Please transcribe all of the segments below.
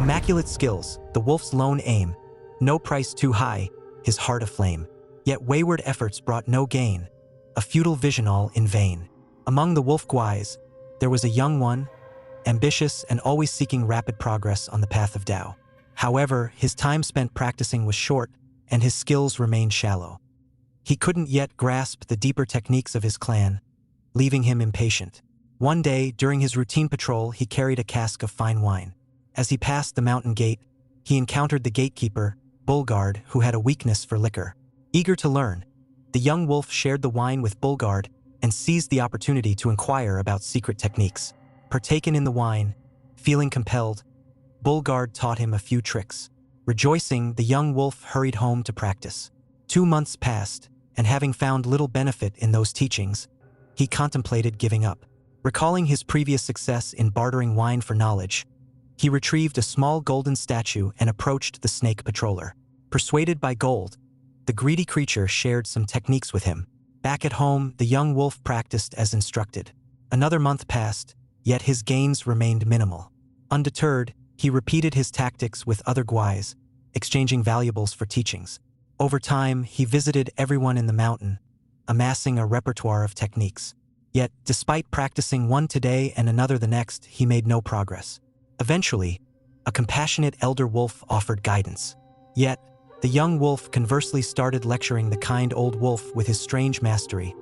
Immaculate skills, the wolf's lone aim, no price too high, his heart aflame. Yet wayward efforts brought no gain, a futile vision all in vain. Among the Yaoguais, there was a young one, ambitious and always seeking rapid progress on the path of Tao. However, his time spent practicing was short, and his skills remained shallow. He couldn't yet grasp the deeper techniques of his clan, leaving him impatient. One day, during his routine patrol, he carried a cask of fine wine. As he passed the mountain gate, he encountered the gatekeeper, Bulgard, who had a weakness for liquor. Eager to learn, the young wolf shared the wine with Bulgard and seized the opportunity to inquire about secret techniques. Partaken in the wine, feeling compelled, Bulgard taught him a few tricks. Rejoicing, the young wolf hurried home to practice. 2 months passed, and having found little benefit in those teachings, he contemplated giving up. Recalling his previous success in bartering wine for knowledge, he retrieved a small golden statue and approached the snake patroller. Persuaded by gold, the greedy creature shared some techniques with him. Back at home, the young wolf practiced as instructed. Another month passed, yet his gains remained minimal. Undeterred, he repeated his tactics with other Yaoguais, exchanging valuables for teachings. Over time, he visited everyone in the mountain, amassing a repertoire of techniques. Yet, despite practicing one today and another the next, he made no progress. Eventually, a compassionate elder wolf offered guidance. Yet, the young wolf conversely started lecturing the kind old wolf with his strange mastery,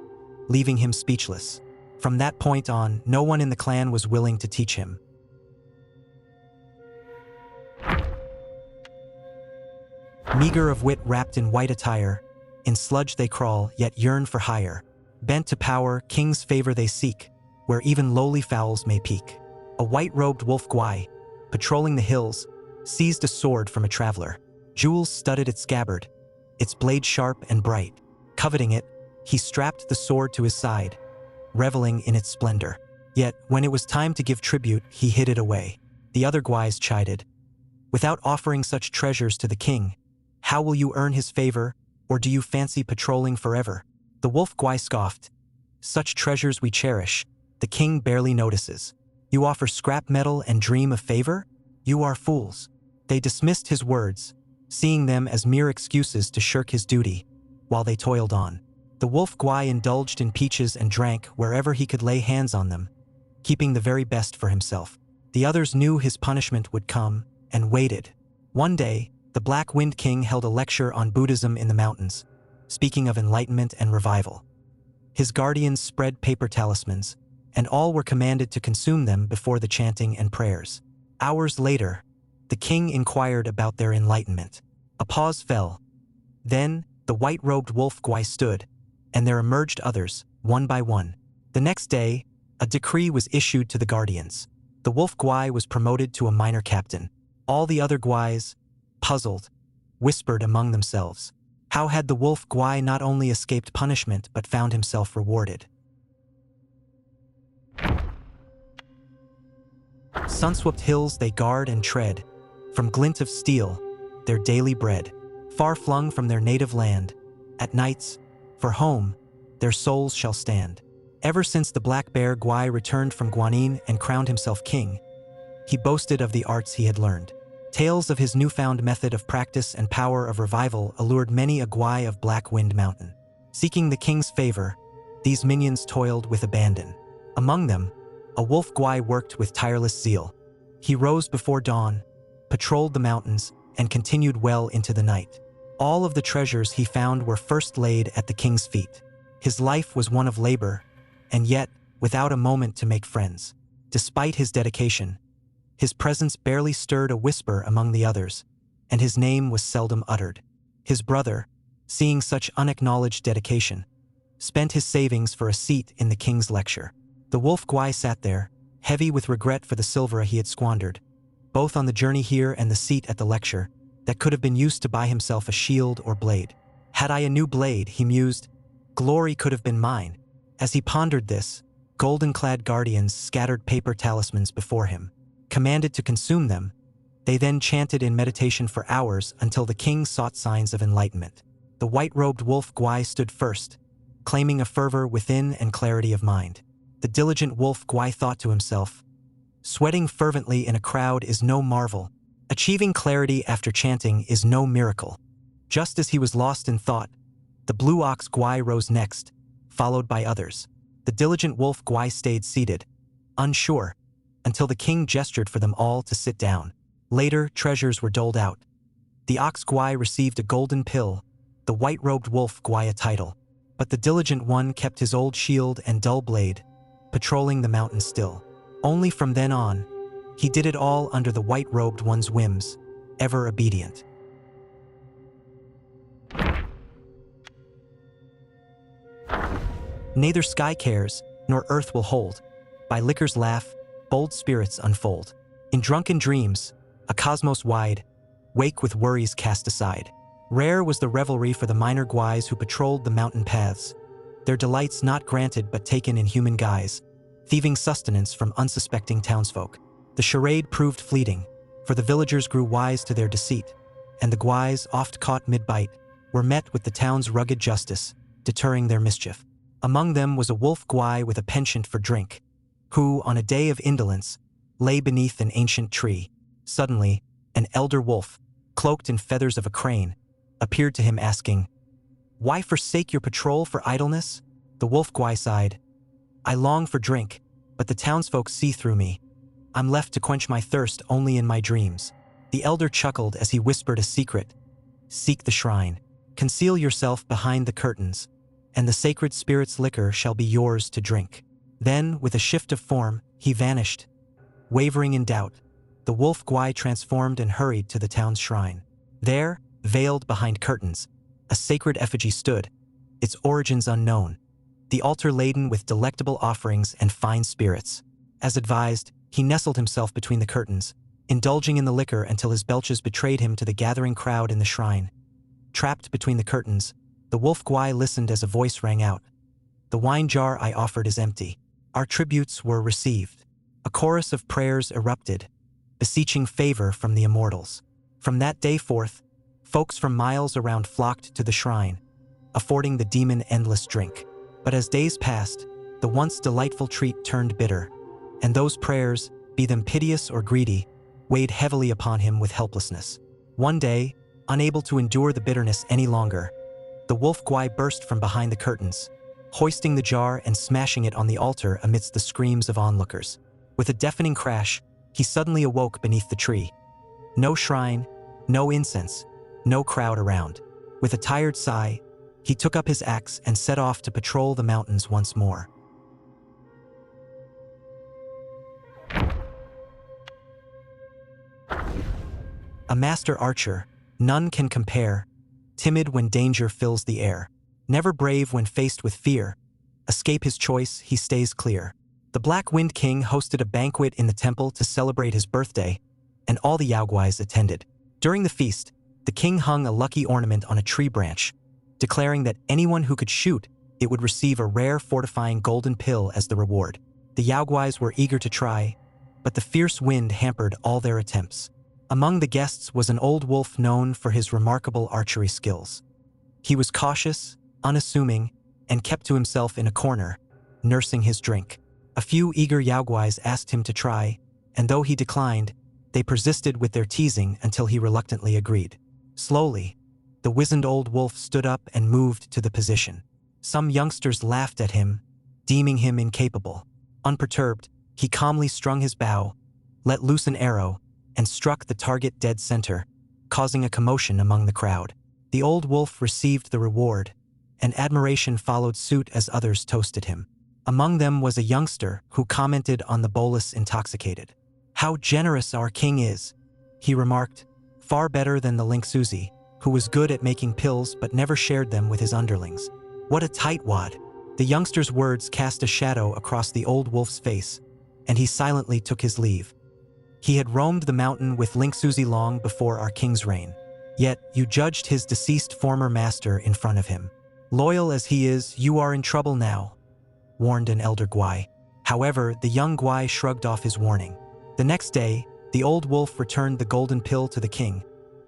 leaving him speechless. From that point on, no one in the clan was willing to teach him. Meager of wit, wrapped in white attire, in sludge they crawl, yet yearn for higher. Bent to power, king's favor they seek, where even lowly fowls may peek. A white-robed wolf Yaoguai, patrolling the hills, seized a sword from a traveler. Jewels studded its scabbard, its blade sharp and bright. Coveting it, he strapped the sword to his side, reveling in its splendor. Yet, when it was time to give tribute, he hid it away. The other Yaoguais chided, "Without offering such treasures to the king, how will you earn his favor, or do you fancy patrolling forever?" The wolf Yaoguai scoffed, "Such treasures we cherish, the king barely notices. You offer scrap metal and dream of favor? You are fools." They dismissed his words, seeing them as mere excuses to shirk his duty, while they toiled on. The wolf Yaoguai indulged in peaches and drank wherever he could lay hands on them, keeping the very best for himself. The others knew his punishment would come, and waited. One day, the Black Wind King held a lecture on Buddhism in the mountains, speaking of enlightenment and revival. His guardians spread paper talismans, and all were commanded to consume them before the chanting and prayers. Hours later, the king inquired about their enlightenment. A pause fell. Then, the white-robed wolf Yaoguai stood, and there emerged others, one by one. The next day, a decree was issued to the guardians. The wolf Yaoguai was promoted to a minor captain. All the other Yaoguais, puzzled, whispered among themselves. How had the wolf Yaoguai not only escaped punishment but found himself rewarded? Sun-swept hills they guard and tread, from glint of steel, their daily bread. Far flung from their native land, at nights, for home, their souls shall stand. Ever since the black bear Yaoguai returned from Guanyin and crowned himself king, he boasted of the arts he had learned. Tales of his newfound method of practice and power of revival allured many a Yaoguai of Black Wind Mountain. Seeking the king's favor, these minions toiled with abandon. Among them, a wolf Yaoguai worked with tireless zeal. He rose before dawn, patrolled the mountains, and continued well into the night. All of the treasures he found were first laid at the king's feet. His life was one of labor, and yet, without a moment to make friends. Despite his dedication, his presence barely stirred a whisper among the others, and his name was seldom uttered. His brother, seeing such unacknowledged dedication, spent his savings for a seat in the king's lecture. The wolf Yaoguai sat there, heavy with regret for the silver he had squandered, both on the journey here and the seat at the lecture, that could have been used to buy himself a shield or blade. Had I a new blade, he mused, glory could have been mine. As he pondered this, golden-clad guardians scattered paper talismans before him. Commanded to consume them, they then chanted in meditation for hours until the king sought signs of enlightenment. The white-robed wolf Yaoguai stood first, claiming a fervor within and clarity of mind. The diligent wolf Yaoguai thought to himself, sweating fervently in a crowd is no marvel, Achieving clarity after chanting is no miracle. Just as he was lost in thought, the blue ox Guai rose next, followed by others. The diligent wolf Guai stayed seated, unsure, until the king gestured for them all to sit down. Later, treasures were doled out. The ox Guai received a golden pill, the white-robed wolf Guai a title. But the diligent one kept his old shield and dull blade, patrolling the mountain still. Only from then on, he did it all under the white-robed one's whims, ever obedient. Neither sky cares, nor earth will hold. By liquor's laugh, bold spirits unfold. In drunken dreams, a cosmos wide, wake with worries cast aside. Rare was the revelry for the minor Guais who patrolled the mountain paths, their delights not granted but taken in human guise, thieving sustenance from unsuspecting townsfolk. The charade proved fleeting, for the villagers grew wise to their deceit, and the Guais, oft caught mid-bite, were met with the town's rugged justice, deterring their mischief. Among them was a wolf Guai with a penchant for drink, who, on a day of indolence, lay beneath an ancient tree. Suddenly, an elder wolf, cloaked in feathers of a crane, appeared to him asking, "Why forsake your patrol for idleness?" The wolf Guai sighed, "I long for drink, but the townsfolk see through me. I'm left to quench my thirst only in my dreams." The elder chuckled as he whispered a secret, "Seek the shrine, conceal yourself behind the curtains, and the sacred spirit's liquor shall be yours to drink." Then, with a shift of form, he vanished. Wavering in doubt, the wolf Guai transformed and hurried to the town's shrine. There, veiled behind curtains, a sacred effigy stood, its origins unknown, the altar laden with delectable offerings and fine spirits. As advised, he nestled himself between the curtains, indulging in the liquor until his belches betrayed him to the gathering crowd in the shrine. Trapped between the curtains, the wolf Guai listened as a voice rang out, "The wine jar I offered is empty." Our tributes were received. A chorus of prayers erupted, beseeching favor from the immortals. From that day forth, folks from miles around flocked to the shrine, affording the demon endless drink. But as days passed, the once delightful treat turned bitter, and those prayers, be them piteous or greedy, weighed heavily upon him with helplessness. One day, unable to endure the bitterness any longer, the wolf Guai burst from behind the curtains, hoisting the jar and smashing it on the altar amidst the screams of onlookers. With a deafening crash, he suddenly awoke beneath the tree. No shrine, no incense, no crowd around. With a tired sigh, he took up his axe and set off to patrol the mountains once more. A master archer, none can compare, timid when danger fills the air, never brave when faced with fear. Escape his choice, he stays clear. The Black Wind King hosted a banquet in the temple to celebrate his birthday, and all the Yaoguais attended. During the feast, the king hung a lucky ornament on a tree branch, declaring that anyone who could shoot it would receive a rare fortifying golden pill as the reward. The Yaoguais were eager to try, but the fierce wind hampered all their attempts. Among the guests was an old wolf known for his remarkable archery skills. He was cautious, unassuming, and kept to himself in a corner, nursing his drink. A few eager Yaoguais asked him to try, and though he declined, they persisted with their teasing until he reluctantly agreed. Slowly, the wizened old wolf stood up and moved to the position. Some youngsters laughed at him, deeming him incapable. Unperturbed, he calmly strung his bow, let loose an arrow, and struck the target dead center, causing a commotion among the crowd. The old wolf received the reward, and admiration followed suit as others toasted him. Among them was a youngster who commented on the bolus intoxicated. "How generous our king is," he remarked, "far better than the Lingzhiling, who was good at making pills but never shared them with his underlings. What a tightwad." The youngster's words cast a shadow across the old wolf's face, and he silently took his leave. He had roamed the mountain with Lingzhiling long before our king's reign. Yet you judged his deceased former master in front of him. "Loyal as he is, you are in trouble now," warned an elder Guai. However, the young Guai shrugged off his warning. The next day, the old wolf returned the golden pill to the king,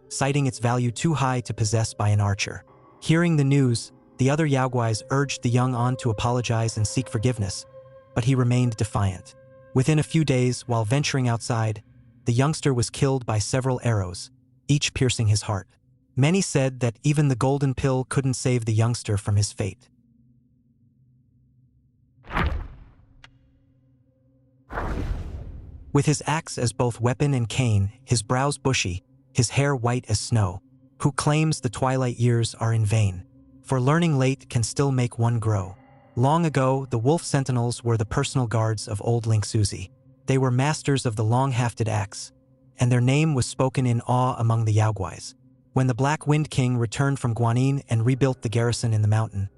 citing its value too high to possess by an archer. Hearing the news, the other Yaoguais urged the young on to apologize and seek forgiveness, but he remained defiant. Within a few days, while venturing outside, the youngster was killed by several arrows, each piercing his heart. Many said that even the golden pill couldn't save the youngster from his fate. With his axe as both weapon and cane, his brows bushy, his hair white as snow, who claims the twilight years are in vain? For learning late can still make one grow. Long ago, the wolf sentinels were the personal guards of old Lingzhiling. They were masters of the long-hafted axe, and their name was spoken in awe among the Yaoguais. When the Black Wind King returned from Guanyin and rebuilt the garrison in the mountain,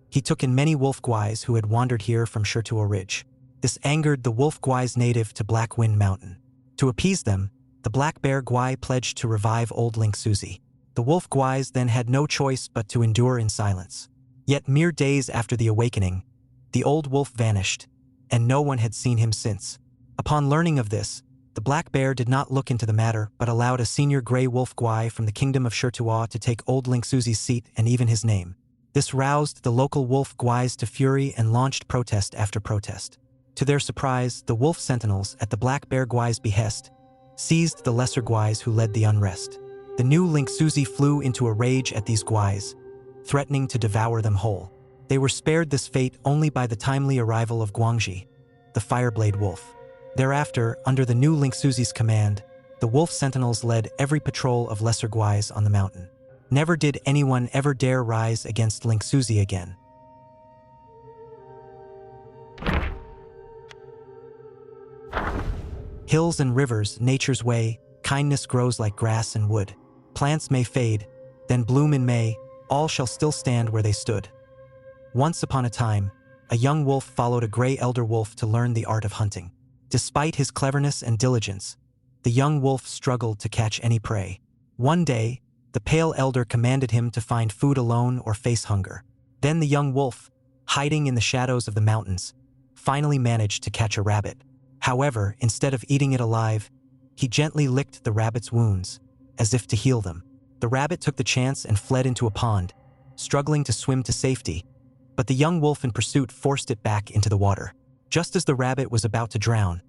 he took in many wolf guais who had wandered here from Shirtuo Ridge. This angered the wolf guais native to Black Wind Mountain. To appease them, the Black Bear Guai pledged to revive old Lingzhiling. The wolf guais then had no choice but to endure in silence. Yet mere days after the awakening, the old wolf vanished, and no one had seen him since. Upon learning of this, the Black Bear did not look into the matter but allowed a senior gray wolf guai from the kingdom of Shirtuo to take old Lingzhiling's seat and even his name. This roused the local wolf guais to fury and launched protest after protest. To their surprise, the wolf sentinels, at the Black Bear Guai's behest, seized the lesser guais who led the unrest. The new Lingzhiling flew into a rage at these guais, threatening to devour them whole. They were spared this fate only by the timely arrival of Guangxi, the Fireblade Wolf. Thereafter, under the new Lingzhiling's command, the wolf sentinels led every patrol of lesser guais on the mountain. Never did anyone ever dare rise against Lingzhiling again. Hills and rivers, nature's way, kindness grows like grass and wood. Plants may fade, then bloom in May, all shall still stand where they stood. Once upon a time, a young wolf followed a gray elder wolf to learn the art of hunting. Despite his cleverness and diligence, the young wolf struggled to catch any prey. One day, the pale elder commanded him to find food alone or face hunger. Then the young wolf, hiding in the shadows of the mountains, finally managed to catch a rabbit. However, instead of eating it alive, he gently licked the rabbit's wounds, as if to heal them. The rabbit took the chance and fled into a pond, struggling to swim to safety, but the young wolf in pursuit forced it back into the water. Just as the rabbit was about to drown,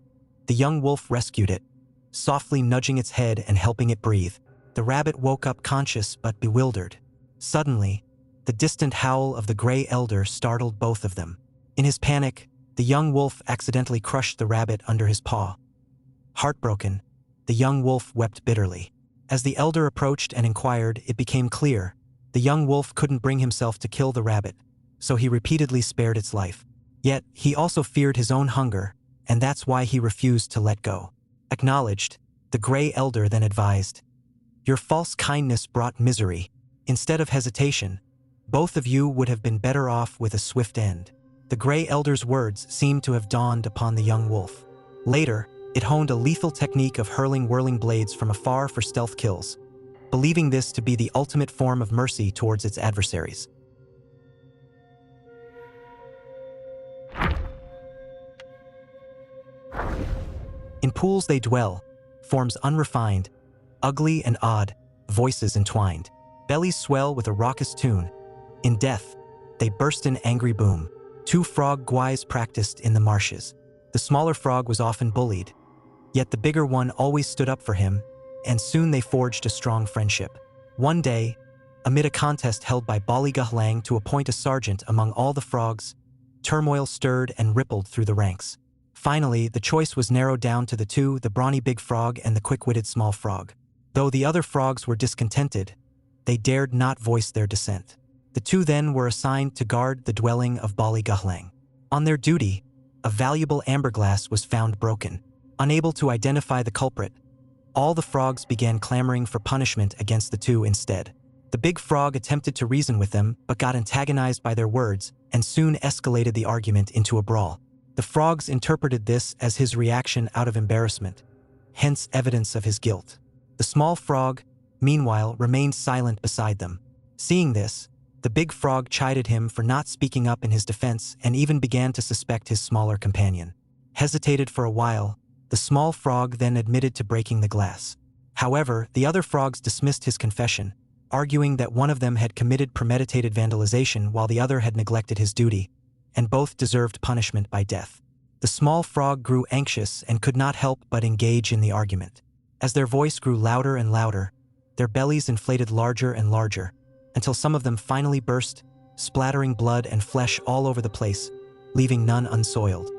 the young wolf rescued it, softly nudging its head and helping it breathe. The rabbit woke up conscious but bewildered. Suddenly, the distant howl of the gray elder startled both of them. In his panic, the young wolf accidentally crushed the rabbit under his paw. Heartbroken, the young wolf wept bitterly. As the elder approached and inquired, it became clear the young wolf couldn't bring himself to kill the rabbit, so he repeatedly spared its life. Yet, he also feared his own hunger, and that's why he refused to let go. Acknowledged, the gray elder then advised, "Your false kindness brought misery. Instead of hesitation, both of you would have been better off with a swift end." The gray elder's words seemed to have dawned upon the young wolf. Later, it honed a lethal technique of hurling whirling blades from afar for stealth kills, believing this to be the ultimate form of mercy towards its adversaries. In pools they dwell, forms unrefined, ugly and odd, voices entwined. Bellies swell with a raucous tune. In death, they burst in angry boom. Two frog guais practiced in the marshes. The smaller frog was often bullied, yet the bigger one always stood up for him, and soon they forged a strong friendship. One day, amid a contest held by Lingzhiling to appoint a sergeant among all the frogs, turmoil stirred and rippled through the ranks. Finally, the choice was narrowed down to the two, the brawny big frog and the quick-witted small frog. Though the other frogs were discontented, they dared not voice their dissent. The two then were assigned to guard the dwelling of Lingzhiling. On their duty, a valuable amberglass was found broken. Unable to identify the culprit, all the frogs began clamoring for punishment against the two instead. The big frog attempted to reason with them, but got antagonized by their words and soon escalated the argument into a brawl. The frogs interpreted this as his reaction out of embarrassment, hence evidence of his guilt. The small frog, meanwhile, remained silent beside them. Seeing this, the big frog chided him for not speaking up in his defense and even began to suspect his smaller companion. Hesitated for a while, the small frog then admitted to breaking the glass. However, the other frogs dismissed his confession, arguing that one of them had committed premeditated vandalization while the other had neglected his duty, and both deserved punishment by death. The small frog grew anxious and could not help but engage in the argument. As their voice grew louder and louder, their bellies inflated larger and larger, until some of them finally burst, splattering blood and flesh all over the place, leaving none unsoiled.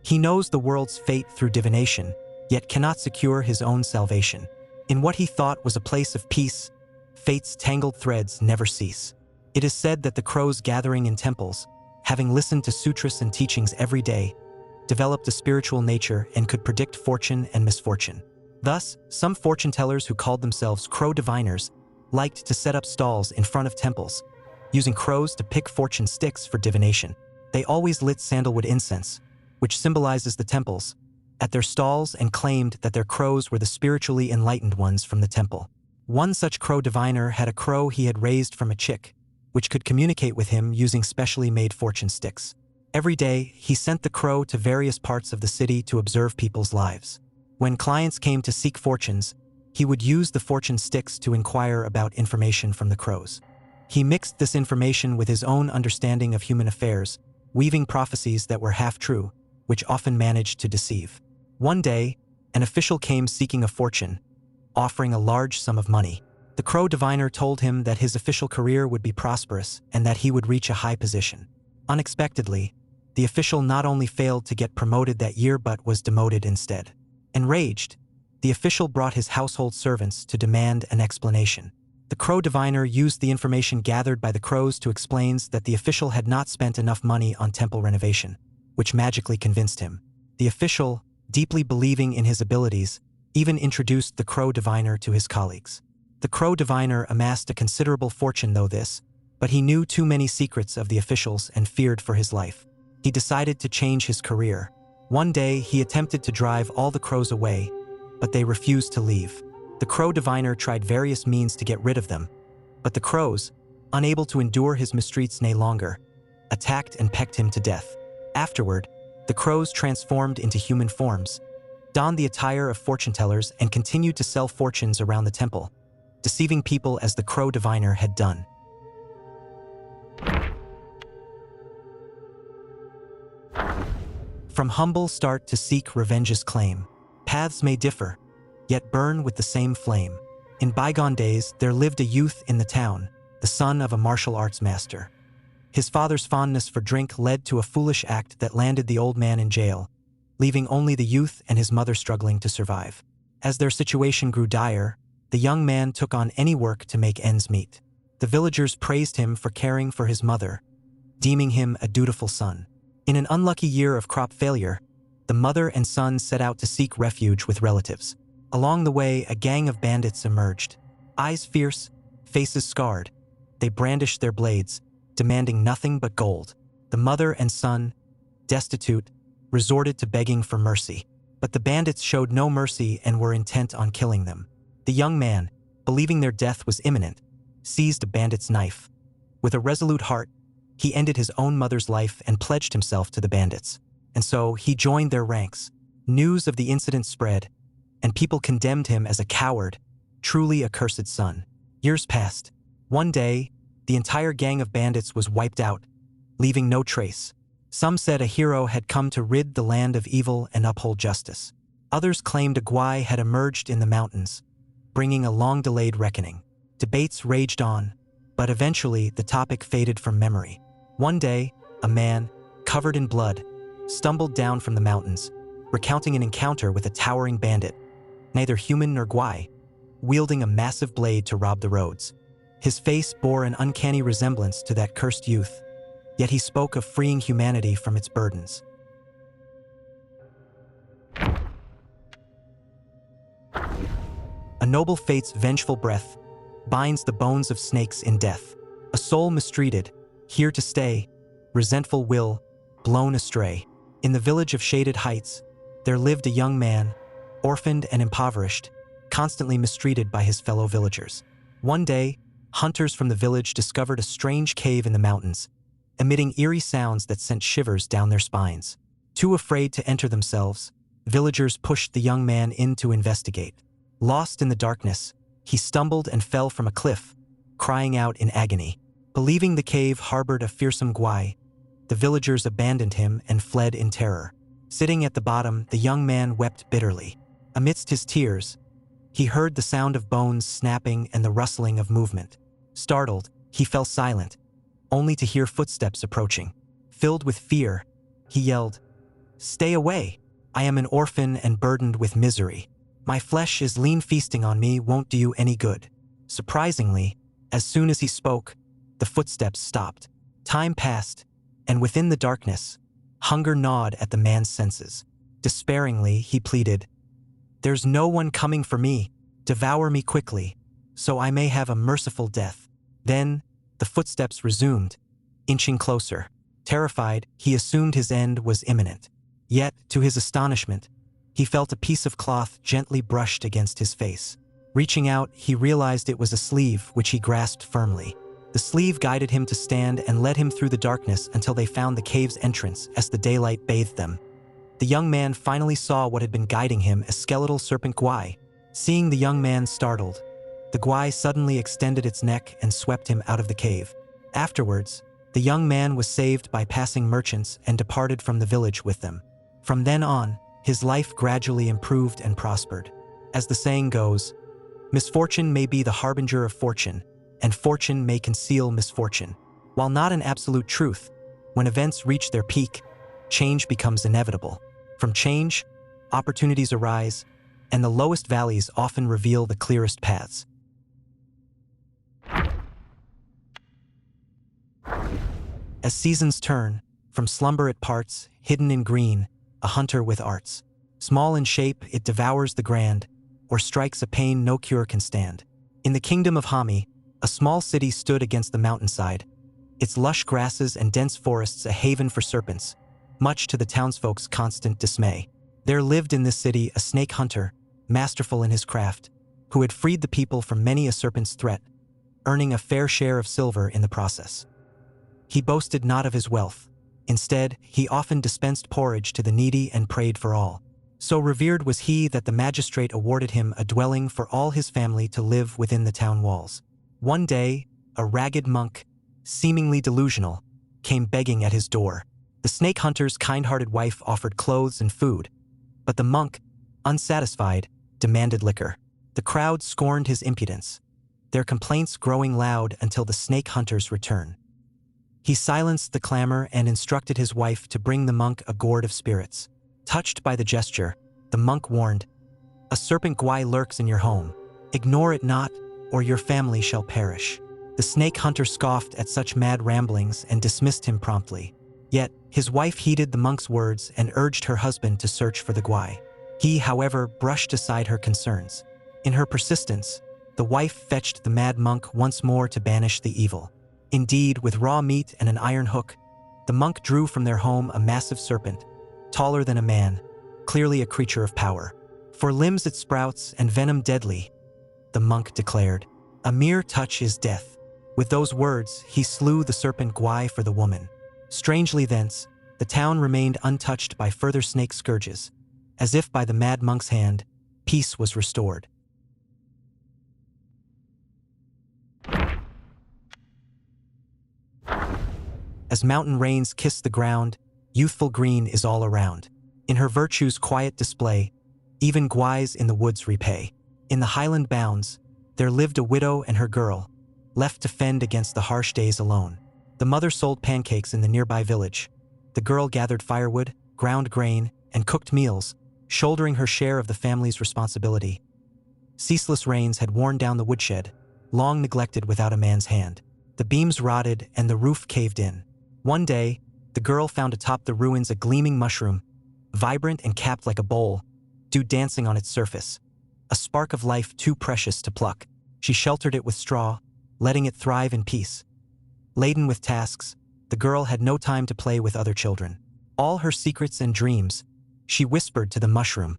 He knows the world's fate through divination, yet cannot secure his own salvation. In what he thought was a place of peace, fate's tangled threads never cease. It is said that the crows gathering in temples, having listened to sutras and teachings every day, developed a spiritual nature and could predict fortune and misfortune. Thus, some fortune tellers who called themselves crow diviners liked to set up stalls in front of temples, using crows to pick fortune sticks for divination. They always lit sandalwood incense, which symbolizes the temples, at their stalls and claimed that their crows were the spiritually enlightened ones from the temple. One such crow diviner had a crow he had raised from a chick, which could communicate with him using specially made fortune sticks. Every day, he sent the crow to various parts of the city to observe people's lives. When clients came to seek fortunes, he would use the fortune sticks to inquire about information from the crows. He mixed this information with his own understanding of human affairs, weaving prophecies that were half true, which often managed to deceive. One day, an official came seeking a fortune, offering a large sum of money. The crow diviner told him that his official career would be prosperous and that he would reach a high position. Unexpectedly, the official not only failed to get promoted that year but was demoted instead. Enraged, the official brought his household servants to demand an explanation. The crow diviner used the information gathered by the crows to explain that the official had not spent enough money on temple renovation, which magically convinced him. The official, deeply believing in his abilities, even introduced the crow diviner to his colleagues. The crow diviner amassed a considerable fortune but he knew too many secrets of the officials and feared for his life. He decided to change his career. One day, he attempted to drive all the crows away, but they refused to leave. The crow diviner tried various means to get rid of them, but the crows, unable to endure his mistreats any longer, attacked and pecked him to death. Afterward, the crows transformed into human forms, donned the attire of fortune tellers and continued to sell fortunes around the temple, deceiving people as the crow diviner had done. From humble start to seek revenge's claim, paths may differ, yet burn with the same flame. In bygone days, there lived a youth in the town, the son of a martial arts master. His father's fondness for drink led to a foolish act that landed the old man in jail, leaving only the youth and his mother struggling to survive. As their situation grew dire, the young man took on any work to make ends meet. The villagers praised him for caring for his mother, deeming him a dutiful son. In an unlucky year of crop failure, the mother and son set out to seek refuge with relatives. Along the way, a gang of bandits emerged. Eyes fierce, faces scarred, they brandished their blades, demanding nothing but gold. The mother and son, destitute, resorted to begging for mercy. But the bandits showed no mercy and were intent on killing them. The young man, believing their death was imminent, seized a bandit's knife. With a resolute heart, he ended his own mother's life and pledged himself to the bandits. And so he joined their ranks. News of the incident spread, and people condemned him as a coward, truly a cursed son. Years passed. One day, the entire gang of bandits was wiped out, leaving no trace. Some said a hero had come to rid the land of evil and uphold justice. Others claimed Yaoguai had emerged in the mountains, bringing a long-delayed reckoning. Debates raged on, but eventually the topic faded from memory. One day, a man, covered in blood, stumbled down from the mountains, recounting an encounter with a towering bandit, neither human nor Yaoguai, wielding a massive blade to rob the roads. His face bore an uncanny resemblance to that cursed youth, yet he spoke of freeing humanity from its burdens. A noble fate's vengeful breath binds the bones of snakes in death. A soul mistreated, here to stay, resentful will, blown astray. In the village of Shaded Heights, there lived a young man, orphaned and impoverished, constantly mistreated by his fellow villagers. One day, hunters from the village discovered a strange cave in the mountains, emitting eerie sounds that sent shivers down their spines. Too afraid to enter themselves, villagers pushed the young man in to investigate. Lost in the darkness, he stumbled and fell from a cliff, crying out in agony. Believing the cave harbored a fearsome Yaoguai, the villagers abandoned him and fled in terror. Sitting at the bottom, the young man wept bitterly. Amidst his tears, he heard the sound of bones snapping and the rustling of movement. Startled, he fell silent, only to hear footsteps approaching. Filled with fear, he yelled, "Stay away! I am an orphan and burdened with misery. My flesh is lean, feasting on me won't do you any good." Surprisingly, as soon as he spoke, the footsteps stopped. Time passed, and within the darkness, hunger gnawed at the man's senses. Despairingly, he pleaded, "There's no one coming for me. Devour me quickly, so I may have a merciful death." Then, the footsteps resumed, inching closer. Terrified, he assumed his end was imminent. Yet, to his astonishment, he felt a piece of cloth gently brushed against his face. Reaching out, he realized it was a sleeve, which he grasped firmly. The sleeve guided him to stand and led him through the darkness until they found the cave's entrance as the daylight bathed them. The young man finally saw what had been guiding him, a skeletal serpent Yaoguai. Seeing the young man startled, the Yaoguai suddenly extended its neck and swept him out of the cave. Afterwards, the young man was saved by passing merchants and departed from the village with them. From then on, his life gradually improved and prospered. As the saying goes, misfortune may be the harbinger of fortune, and fortune may conceal misfortune. While not an absolute truth, when events reach their peak, change becomes inevitable. From change, opportunities arise, and the lowest valleys often reveal the clearest paths. As seasons turn, from slumber it parts, hidden in green, a hunter with arts. Small in shape, it devours the grand, or strikes a pain no cure can stand. In the kingdom of Hami, a small city stood against the mountainside, its lush grasses and dense forests a haven for serpents, much to the townsfolk's constant dismay. There lived in this city a snake hunter, masterful in his craft, who had freed the people from many a serpent's threat, earning a fair share of silver in the process. He boasted not of his wealth. Instead, he often dispensed porridge to the needy and prayed for all. So revered was he that the magistrate awarded him a dwelling for all his family to live within the town walls. One day, a ragged monk, seemingly delusional, came begging at his door. The snake hunter's kind-hearted wife offered clothes and food, but the monk, unsatisfied, demanded liquor. The crowd scorned his impudence, their complaints growing loud until the snake hunter's return. He silenced the clamor and instructed his wife to bring the monk a gourd of spirits. Touched by the gesture, the monk warned, "A serpent Yaoguai lurks in your home. Ignore it not, or your family shall perish." The snake hunter scoffed at such mad ramblings and dismissed him promptly. Yet, his wife heeded the monk's words and urged her husband to search for the Yaoguai. He, however, brushed aside her concerns. In her persistence, the wife fetched the mad monk once more to banish the evil. Indeed, with raw meat and an iron hook, the monk drew from their home a massive serpent, taller than a man, clearly a creature of power. "For limbs it sprouts and venom deadly," the monk declared. "A mere touch is death." With those words, he slew the serpent Yaoguai for the woman. Strangely thence, the town remained untouched by further snake scourges. As if by the mad monk's hand, peace was restored. As mountain rains kiss the ground, youthful green is all around. In her virtue's quiet display, even Yaoguais in the woods repay. In the highland bounds, there lived a widow and her girl, left to fend against the harsh days alone. The mother sold pancakes in the nearby village. The girl gathered firewood, ground grain, and cooked meals, shouldering her share of the family's responsibility. Ceaseless rains had worn down the woodshed, long neglected without a man's hand. The beams rotted and the roof caved in. One day, the girl found atop the ruins a gleaming mushroom, vibrant and capped like a bowl, dew dancing on its surface. A spark of life too precious to pluck. She sheltered it with straw, letting it thrive in peace. Laden with tasks, the girl had no time to play with other children. All her secrets and dreams, she whispered to the mushroom,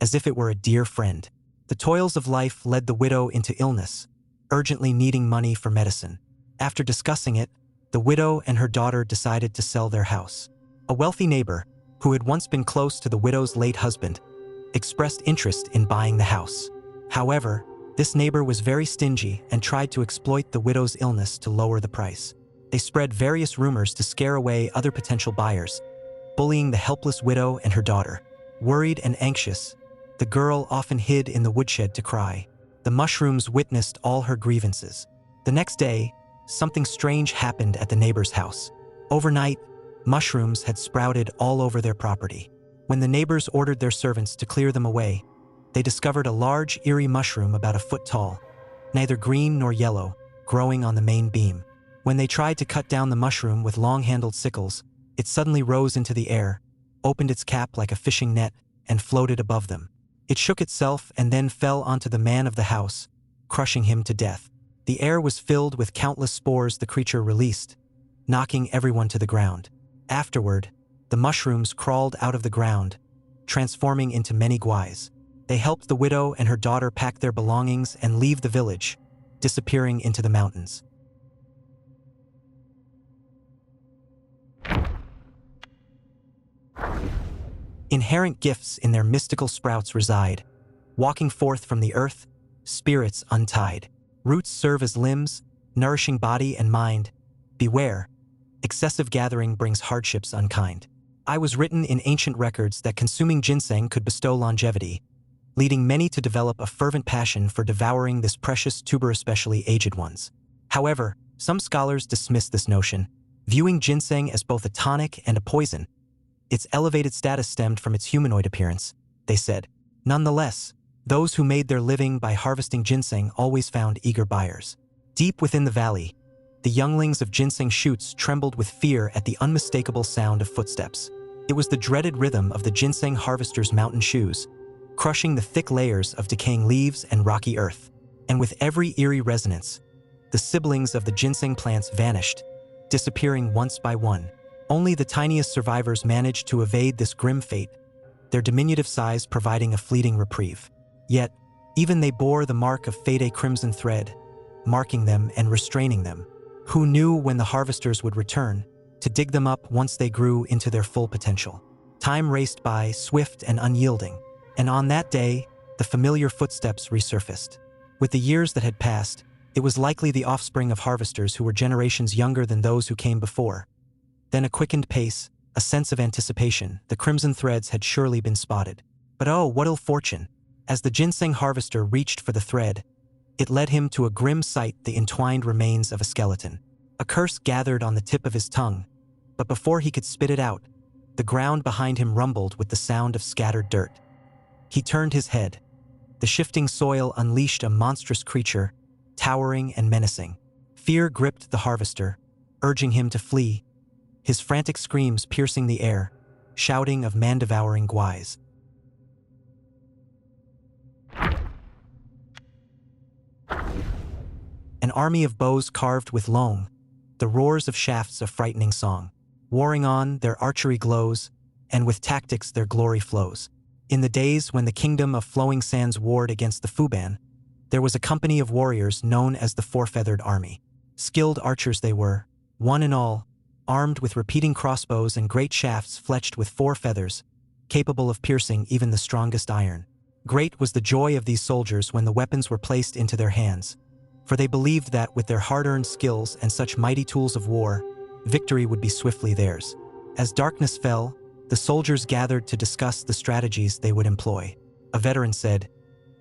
as if it were a dear friend. The toils of life led the widow into illness, urgently needing money for medicine. After discussing it, the widow and her daughter decided to sell their house. A wealthy neighbor, who had once been close to the widow's late husband, expressed interest in buying the house. However, this neighbor was very stingy and tried to exploit the widow's illness to lower the price. They spread various rumors to scare away other potential buyers, bullying the helpless widow and her daughter. Worried and anxious, the girl often hid in the woodshed to cry. The mushrooms witnessed all her grievances. The next day, something strange happened at the neighbor's house. Overnight, mushrooms had sprouted all over their property. When the neighbors ordered their servants to clear them away, they discovered a large, eerie mushroom about a foot tall, neither green nor yellow, growing on the main beam. When they tried to cut down the mushroom with long-handled sickles, it suddenly rose into the air, opened its cap like a fishing net, and floated above them. It shook itself and then fell onto the man of the house, crushing him to death. The air was filled with countless spores the creature released, knocking everyone to the ground. Afterward, the mushrooms crawled out of the ground, transforming into many Yaoguais. They helped the widow and her daughter pack their belongings and leave the village, disappearing into the mountains. Inherent gifts in their mystical sprouts reside, walking forth from the earth, spirits untied. Roots serve as limbs, nourishing body and mind. Beware, excessive gathering brings hardships unkind. I was written in ancient records that consuming ginseng could bestow longevity, leading many to develop a fervent passion for devouring this precious tuber, especially aged ones. However, some scholars dismiss this notion, viewing ginseng as both a tonic and a poison. Its elevated status stemmed from its humanoid appearance, they said. Nonetheless, those who made their living by harvesting ginseng always found eager buyers. Deep within the valley, the younglings of ginseng shoots trembled with fear at the unmistakable sound of footsteps. It was the dreaded rhythm of the ginseng harvester's mountain shoes, crushing the thick layers of decaying leaves and rocky earth. And with every eerie resonance, the siblings of the ginseng plants vanished, disappearing once by one. Only the tiniest survivors managed to evade this grim fate, their diminutive size providing a fleeting reprieve. Yet, even they bore the mark of fade crimson thread, marking them and restraining them. Who knew when the harvesters would return, to dig them up once they grew into their full potential? Time raced by, swift and unyielding, and on that day, the familiar footsteps resurfaced. With the years that had passed, it was likely the offspring of harvesters who were generations younger than those who came before. Then a quickened pace, a sense of anticipation. The crimson threads had surely been spotted. But oh, what ill fortune! As the ginseng harvester reached for the thread, it led him to a grim sight: the entwined remains of a skeleton. A curse gathered on the tip of his tongue, but before he could spit it out, the ground behind him rumbled with the sound of scattered dirt. He turned his head. The shifting soil unleashed a monstrous creature, towering and menacing. Fear gripped the harvester, urging him to flee, his frantic screams piercing the air, shouting of man-devouring Yaoguais. An army of bows carved with long, the roars of shafts a frightening song. Warring on, their archery glows, and with tactics their glory flows. In the days when the kingdom of flowing sands warred against the Fuban, there was a company of warriors known as the Four-Feathered Army. Skilled archers they were, one and all, armed with repeating crossbows and great shafts fletched with 4 feathers, capable of piercing even the strongest iron. Great was the joy of these soldiers when the weapons were placed into their hands, for they believed that with their hard-earned skills and such mighty tools of war, victory would be swiftly theirs. As darkness fell, the soldiers gathered to discuss the strategies they would employ. A veteran said,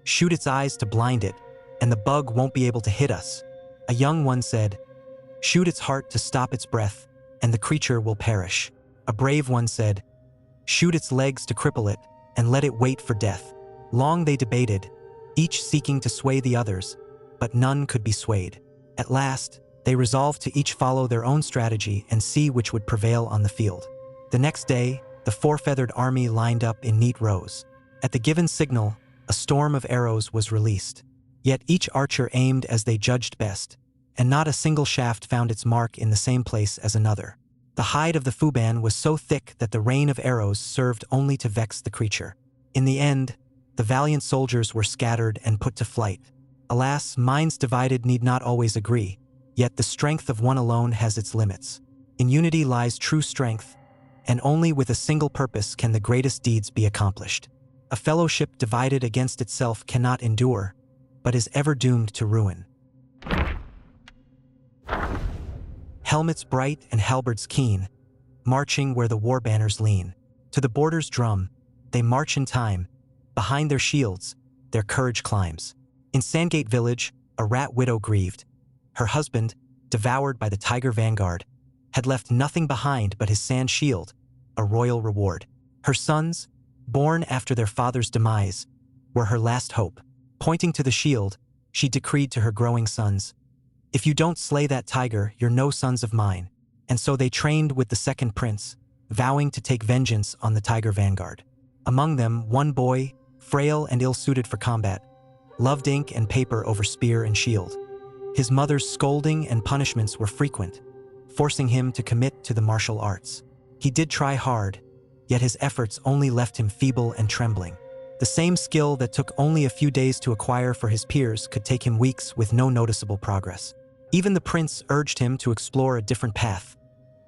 "Shoot its eyes to blind it, and the bug won't be able to hit us." A young one said, "Shoot its heart to stop its breath, and the creature will perish." A brave one said, "Shoot its legs to cripple it, and let it wait for death." Long they debated, each seeking to sway the others, but none could be swayed. At last, they resolved to each follow their own strategy and see which would prevail on the field. The next day, the Four-Feathered Army lined up in neat rows. At the given signal, a storm of arrows was released. Yet each archer aimed as they judged best, and not a single shaft found its mark in the same place as another. The hide of the Fuban was so thick that the rain of arrows served only to vex the creature. In the end, the valiant soldiers were scattered and put to flight. Alas, minds divided need not always agree, yet the strength of one alone has its limits. In unity lies true strength, and only with a single purpose can the greatest deeds be accomplished. A fellowship divided against itself cannot endure, but is ever doomed to ruin. helmets bright and halberds keen, marching where the war banners lean. To the border's drum, they march in time. Behind their shields, their courage climbs. In Sandgate village, a rat widow grieved. Her husband, devoured by the tiger vanguard, had left nothing behind but his sand shield, a royal reward. Her sons, born after their father's demise, were her last hope. Pointing to the shield, she decreed to her growing sons, "If you don't slay that tiger, you're no sons of mine." And so they trained with the second prince, vowing to take vengeance on the tiger vanguard. Among them, one boy, frail and ill-suited for combat, loved ink and paper over spear and shield. His mother's scolding and punishments were frequent, forcing him to commit to the martial arts. He did try hard, yet his efforts only left him feeble and trembling. The same skill that took only a few days to acquire for his peers could take him weeks with no noticeable progress. Even the prince urged him to explore a different path.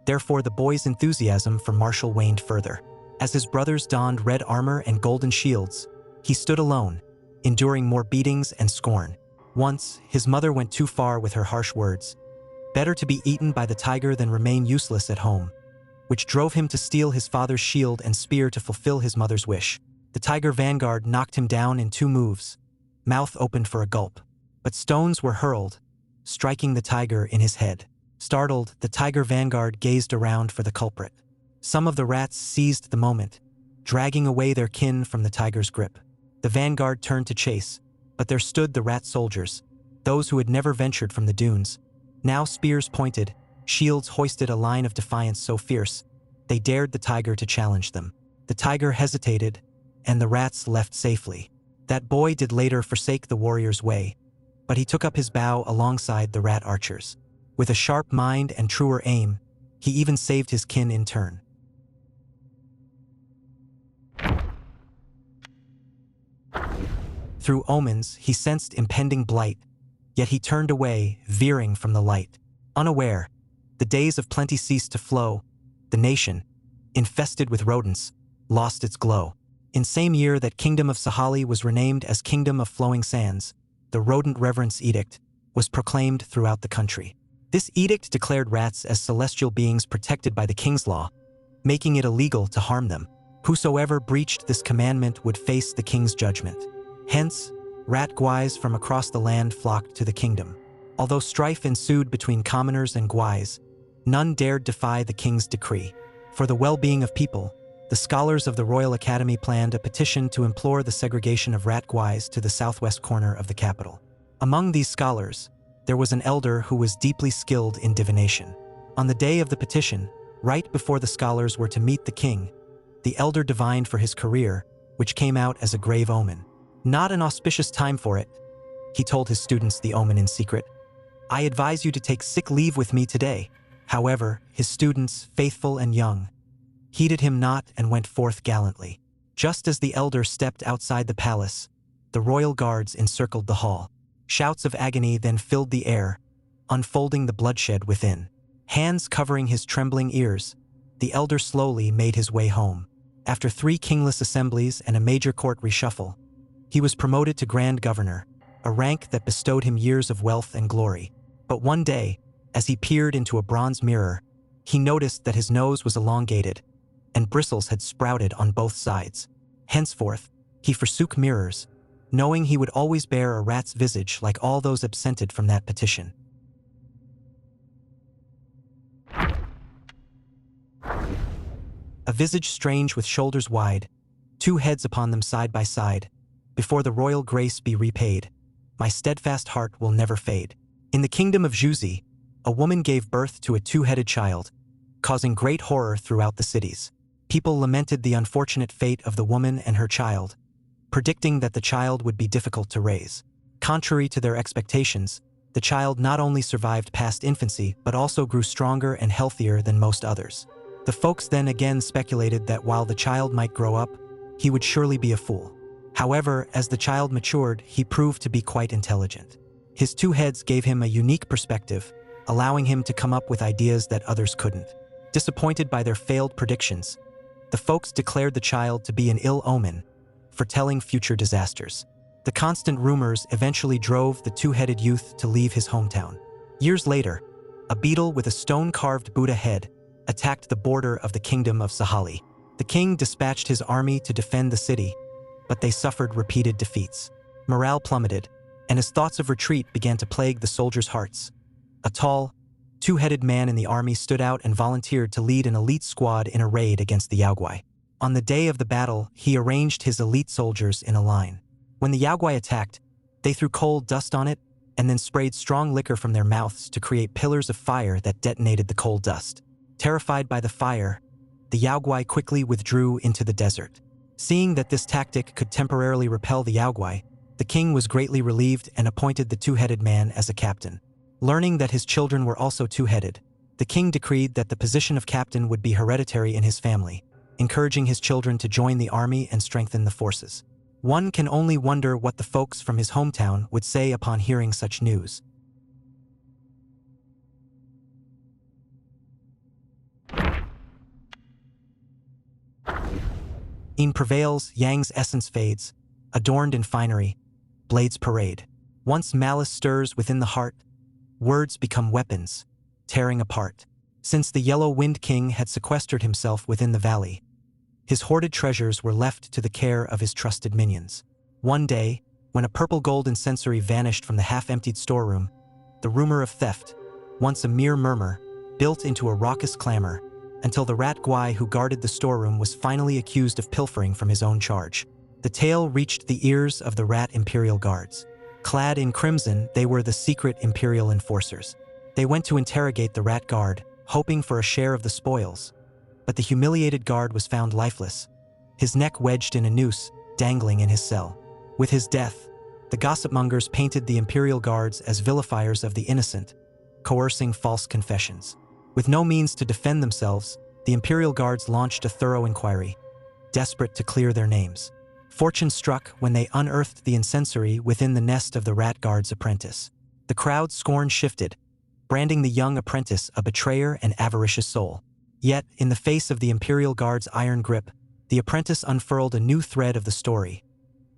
Therefore, the boy's enthusiasm for martial waned further. As his brothers donned red armor and golden shields, he stood alone, enduring more beatings and scorn. Once, his mother went too far with her harsh words. Better to be eaten by the tiger than remain useless at home, which drove him to steal his father's shield and spear to fulfill his mother's wish. The tiger vanguard knocked him down in 2 moves, mouth opened for a gulp. But stones were hurled, striking the tiger in his head. Startled, the tiger vanguard gazed around for the culprit. Some of the rats seized the moment, dragging away their kin from the tiger's grip. The vanguard turned to chase, but there stood the rat soldiers, those who had never ventured from the dunes. Now spears pointed, shields hoisted, a line of defiance so fierce, they dared the tiger to challenge them. The tiger hesitated, and the rats left safely. That boy did later forsake the warrior's way, but he took up his bow alongside the rat archers. With a sharp mind and truer aim, he even saved his kin in turn. Through omens, he sensed impending blight, yet he turned away, veering from the light. Unaware, the days of plenty ceased to flow. The nation, infested with rodents, lost its glow. In same year that Kingdom of Sahali was renamed as Kingdom of Flowing Sands, the Rodent Reverence Edict was proclaimed throughout the country. This edict declared rats as celestial beings protected by the king's law, making it illegal to harm them. Whosoever breached this commandment would face the king's judgment. Hence, rat Guais from across the land flocked to the kingdom. Although strife ensued between commoners and Guais, none dared defy the king's decree. For the well-being of people, the scholars of the Royal Academy planned a petition to implore the segregation of rat Guais to the southwest corner of the capital. Among these scholars, there was an elder who was deeply skilled in divination. On the day of the petition, right before the scholars were to meet the king, the elder divined for his career, which came out as a grave omen. Not an auspicious time for it, he told his students the omen in secret. I advise you to take sick leave with me today. However, his students, faithful and young, heeded him not and went forth gallantly. Just as the elder stepped outside the palace, the royal guards encircled the hall. Shouts of agony then filled the air, unfolding the bloodshed within. Hands covering his trembling ears, the elder slowly made his way home. After 3 kingless assemblies and a major court reshuffle, he was promoted to Grand Governor, a rank that bestowed him years of wealth and glory. But one day, as he peered into a bronze mirror, he noticed that his nose was elongated, and bristles had sprouted on both sides. Henceforth, he forsook mirrors, knowing he would always bear a rat's visage like all those absented from that petition. A visage strange with shoulders wide, 2 heads upon them side by side, before the royal grace be repaid, my steadfast heart will never fade. In the kingdom of Juzi, a woman gave birth to a 2-headed child, causing great horror throughout the cities. People lamented the unfortunate fate of the woman and her child, predicting that the child would be difficult to raise. Contrary to their expectations, the child not only survived past infancy but also grew stronger and healthier than most others. The folks then again speculated that while the child might grow up, he would surely be a fool. However, as the child matured, he proved to be quite intelligent. His 2 heads gave him a unique perspective, allowing him to come up with ideas that others couldn't. Disappointed by their failed predictions, the folks declared the child to be an ill omen, foretelling future disasters. The constant rumors eventually drove the 2-headed youth to leave his hometown. Years later, a beetle with a stone-carved Buddha head, attacked the border of the kingdom of Sahali. The king dispatched his army to defend the city, but they suffered repeated defeats. Morale plummeted, and his thoughts of retreat began to plague the soldiers' hearts. A tall, two-headed man in the army stood out and volunteered to lead an elite squad in a raid against the Yaoguai. On the day of the battle, he arranged his elite soldiers in a line. When the Yaoguai attacked, they threw coal dust on it and then sprayed strong liquor from their mouths to create pillars of fire that detonated the coal dust. Terrified by the fire, the Yaoguai quickly withdrew into the desert. Seeing that this tactic could temporarily repel the Yaoguai, the king was greatly relieved and appointed the two-headed man as a captain. Learning that his children were also two-headed, the king decreed that the position of captain would be hereditary in his family, encouraging his children to join the army and strengthen the forces. One can only wonder what the folks from his hometown would say upon hearing such news. In prevails, Yang's essence fades, adorned in finery, blades parade. Once malice stirs within the heart, words become weapons, tearing apart. Since the Yellow Wind King had sequestered himself within the valley, his hoarded treasures were left to the care of his trusted minions. One day, when a purple gold incensory vanished from the half-emptied storeroom, the rumor of theft, once a mere murmur, built into a raucous clamor, until the rat Guai who guarded the storeroom was finally accused of pilfering from his own charge. The tale reached the ears of the rat Imperial Guards. Clad in crimson, they were the secret Imperial enforcers. They went to interrogate the rat guard, hoping for a share of the spoils. But the humiliated guard was found lifeless, his neck wedged in a noose, dangling in his cell. With his death, the gossipmongers painted the Imperial Guards as vilifiers of the innocent, coercing false confessions. With no means to defend themselves, the Imperial Guards launched a thorough inquiry, desperate to clear their names. Fortune struck when they unearthed the incensory within the nest of the rat guard's apprentice. The crowd's scorn shifted, branding the young apprentice a betrayer and avaricious soul. Yet, in the face of the Imperial Guard's iron grip, the apprentice unfurled a new thread of the story.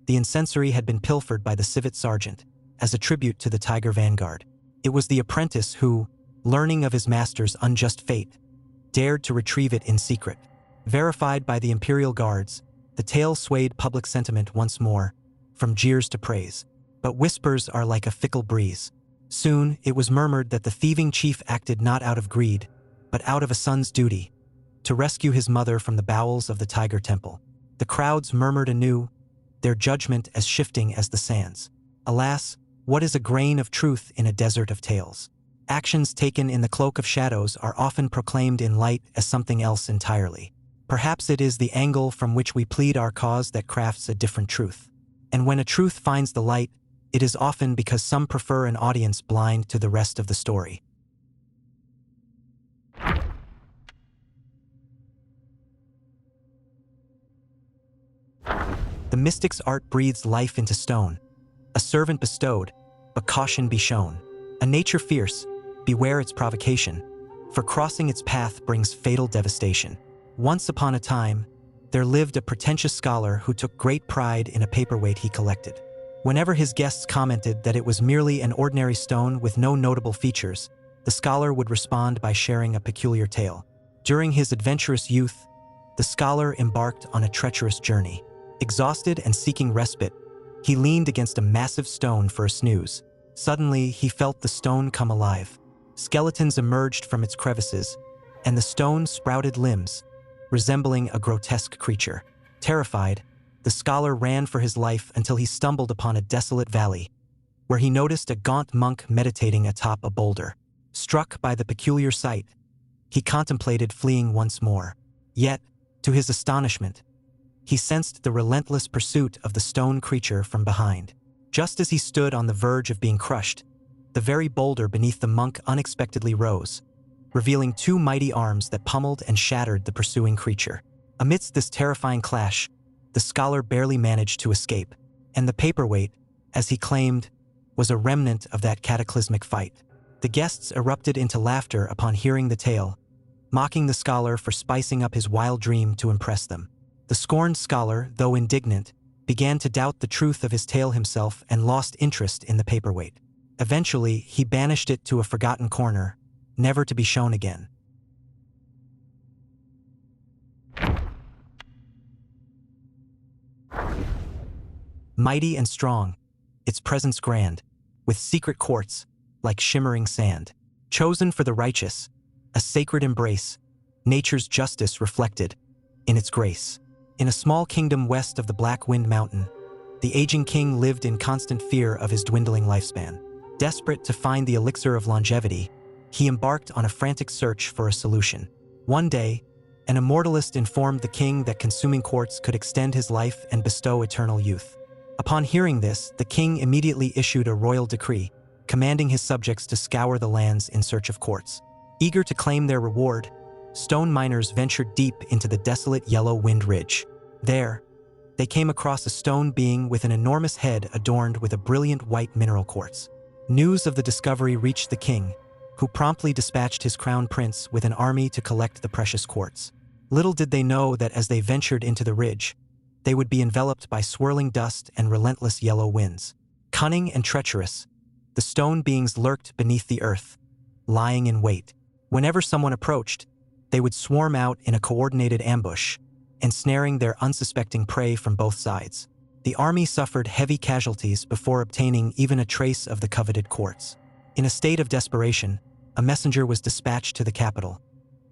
The incensory had been pilfered by the Civet Sergeant, as a tribute to the Tiger Vanguard. It was the apprentice who, learning of his master's unjust fate, dared to retrieve it in secret. Verified by the Imperial Guards, the tale swayed public sentiment once more, from jeers to praise. But whispers are like a fickle breeze. Soon, it was murmured that the thieving chief acted not out of greed, but out of a son's duty, to rescue his mother from the bowels of the Tiger Temple. The crowds murmured anew, their judgment as shifting as the sands. Alas, what is a grain of truth in a desert of tales? Actions taken in the cloak of shadows are often proclaimed in light as something else entirely. Perhaps it is the angle from which we plead our cause that crafts a different truth. And when a truth finds the light, it is often because some prefer an audience blind to the rest of the story. The mystic's art breathes life into stone. A servant bestowed, but caution be shown. A nature fierce, beware its provocation, for crossing its path brings fatal devastation. Once upon a time, there lived a pretentious scholar who took great pride in a paperweight he collected. Whenever his guests commented that it was merely an ordinary stone with no notable features, the scholar would respond by sharing a peculiar tale. During his adventurous youth, the scholar embarked on a treacherous journey. Exhausted and seeking respite, he leaned against a massive stone for a snooze. Suddenly, he felt the stone come alive. Skeletons emerged from its crevices, and the stone sprouted limbs, resembling a grotesque creature. Terrified, the scholar ran for his life until he stumbled upon a desolate valley, where he noticed a gaunt monk meditating atop a boulder. Struck by the peculiar sight, he contemplated fleeing once more. Yet, to his astonishment, he sensed the relentless pursuit of the stone creature from behind. Just as he stood on the verge of being crushed, the very boulder beneath the monk unexpectedly rose, revealing two mighty arms that pummeled and shattered the pursuing creature. Amidst this terrifying clash, the scholar barely managed to escape, and the paperweight, as he claimed, was a remnant of that cataclysmic fight. The guests erupted into laughter upon hearing the tale, mocking the scholar for spicing up his wild dream to impress them. The scorned scholar, though indignant, began to doubt the truth of his tale himself and lost interest in the paperweight. Eventually, he banished it to a forgotten corner, never to be shown again. Mighty and strong, its presence grand, with secret courts, like shimmering sand. Chosen for the righteous, a sacred embrace, nature's justice reflected in its grace. In a small kingdom west of the Black Wind Mountain, the aging king lived in constant fear of his dwindling lifespan. Desperate to find the elixir of longevity, he embarked on a frantic search for a solution. One day, an immortalist informed the king that consuming quartz could extend his life and bestow eternal youth. Upon hearing this, the king immediately issued a royal decree, commanding his subjects to scour the lands in search of quartz. Eager to claim their reward, stone miners ventured deep into the desolate Yellow Wind Ridge. There, they came across a stone being with an enormous head adorned with a brilliant white mineral quartz. News of the discovery reached the king, who promptly dispatched his crown prince with an army to collect the precious quartz. Little did they know that as they ventured into the ridge, they would be enveloped by swirling dust and relentless yellow winds. Cunning and treacherous, the stone beings lurked beneath the earth, lying in wait. Whenever someone approached, they would swarm out in a coordinated ambush, ensnaring their unsuspecting prey from both sides. The army suffered heavy casualties before obtaining even a trace of the coveted quartz. In a state of desperation, a messenger was dispatched to the capital,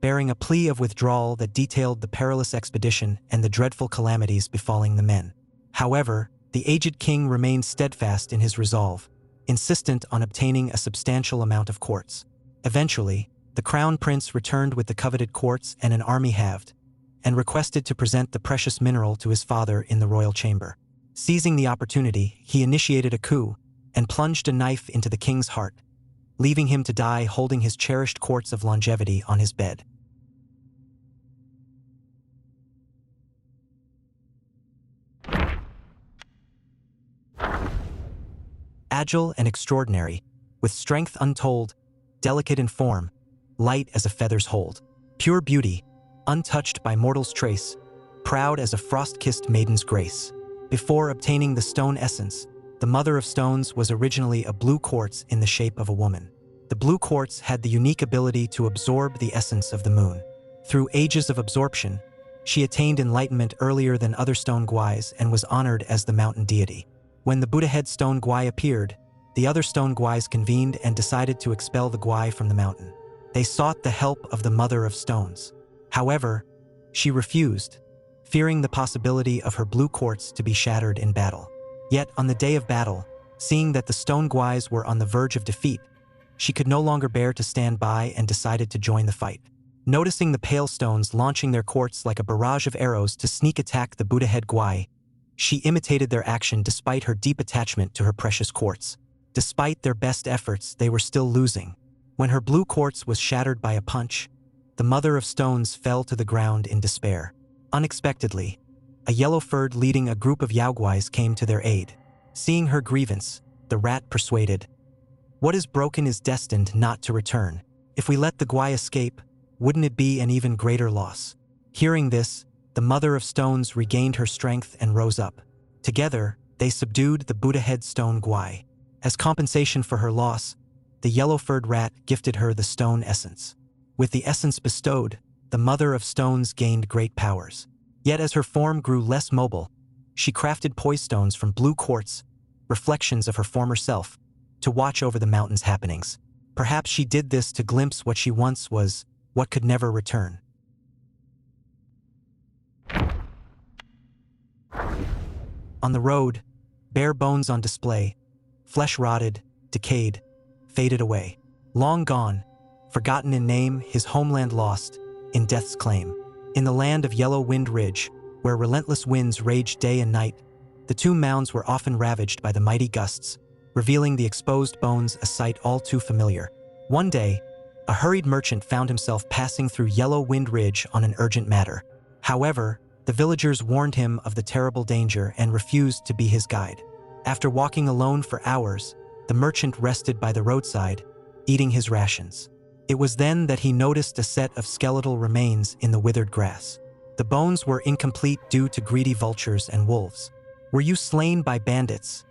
bearing a plea of withdrawal that detailed the perilous expedition and the dreadful calamities befalling the men. However, the aged king remained steadfast in his resolve, insistent on obtaining a substantial amount of quartz. Eventually, the crown prince returned with the coveted quartz and an army halved, and requested to present the precious mineral to his father in the royal chamber. Seizing the opportunity, he initiated a coup and plunged a knife into the king's heart, leaving him to die holding his cherished quartz of longevity on his bed. Agile and extraordinary, with strength untold, delicate in form, light as a feather's hold. Pure beauty, untouched by mortal's trace, proud as a frost-kissed maiden's grace. Before obtaining the stone essence, the mother of stones was originally a blue quartz in the shape of a woman. The blue quartz had the unique ability to absorb the essence of the moon. Through ages of absorption, she attained enlightenment earlier than other stone guais and was honored as the mountain deity. When the Buddha-head stone guai appeared, the other stone guais convened and decided to expel the guai from the mountain. They sought the help of the Mother of Stones. However, she refused, fearing the possibility of her blue quartz to be shattered in battle. Yet on the day of battle, seeing that the stone guais were on the verge of defeat, she could no longer bear to stand by and decided to join the fight. Noticing the pale stones launching their quartz like a barrage of arrows to sneak attack the Buddha-head guai, she imitated their action despite her deep attachment to her precious quartz. Despite their best efforts, they were still losing. When her blue quartz was shattered by a punch, the Mother of Stones fell to the ground in despair. Unexpectedly, a yellow-furred leading a group of Yaoguais came to their aid. Seeing her grievance, the rat persuaded, "What is broken is destined not to return. If we let the guai escape, wouldn't it be an even greater loss?" Hearing this, the Mother of Stones regained her strength and rose up. Together, they subdued the Buddha-head stone guai. As compensation for her loss, the yellow-furred rat gifted her the stone essence. With the essence bestowed, the Mother of Stones gained great powers. Yet as her form grew less mobile, she crafted poisestones from blue quartz, reflections of her former self, to watch over the mountain's happenings. Perhaps she did this to glimpse what she once was, what could never return. On the road, bare bones on display, flesh rotted, decayed, faded away. Long gone, forgotten in name, his homeland lost, in death's claim. In the land of Yellow Wind Ridge, where relentless winds raged day and night, the two mounds were often ravaged by the mighty gusts, revealing the exposed bones, a sight all too familiar. One day, a hurried merchant found himself passing through Yellow Wind Ridge on an urgent matter. However, the villagers warned him of the terrible danger and refused to be his guide. After walking alone for hours, the merchant rested by the roadside, eating his rations. It was then that he noticed a set of skeletal remains in the withered grass. The bones were incomplete due to greedy vultures and wolves. "Were you slain by bandits,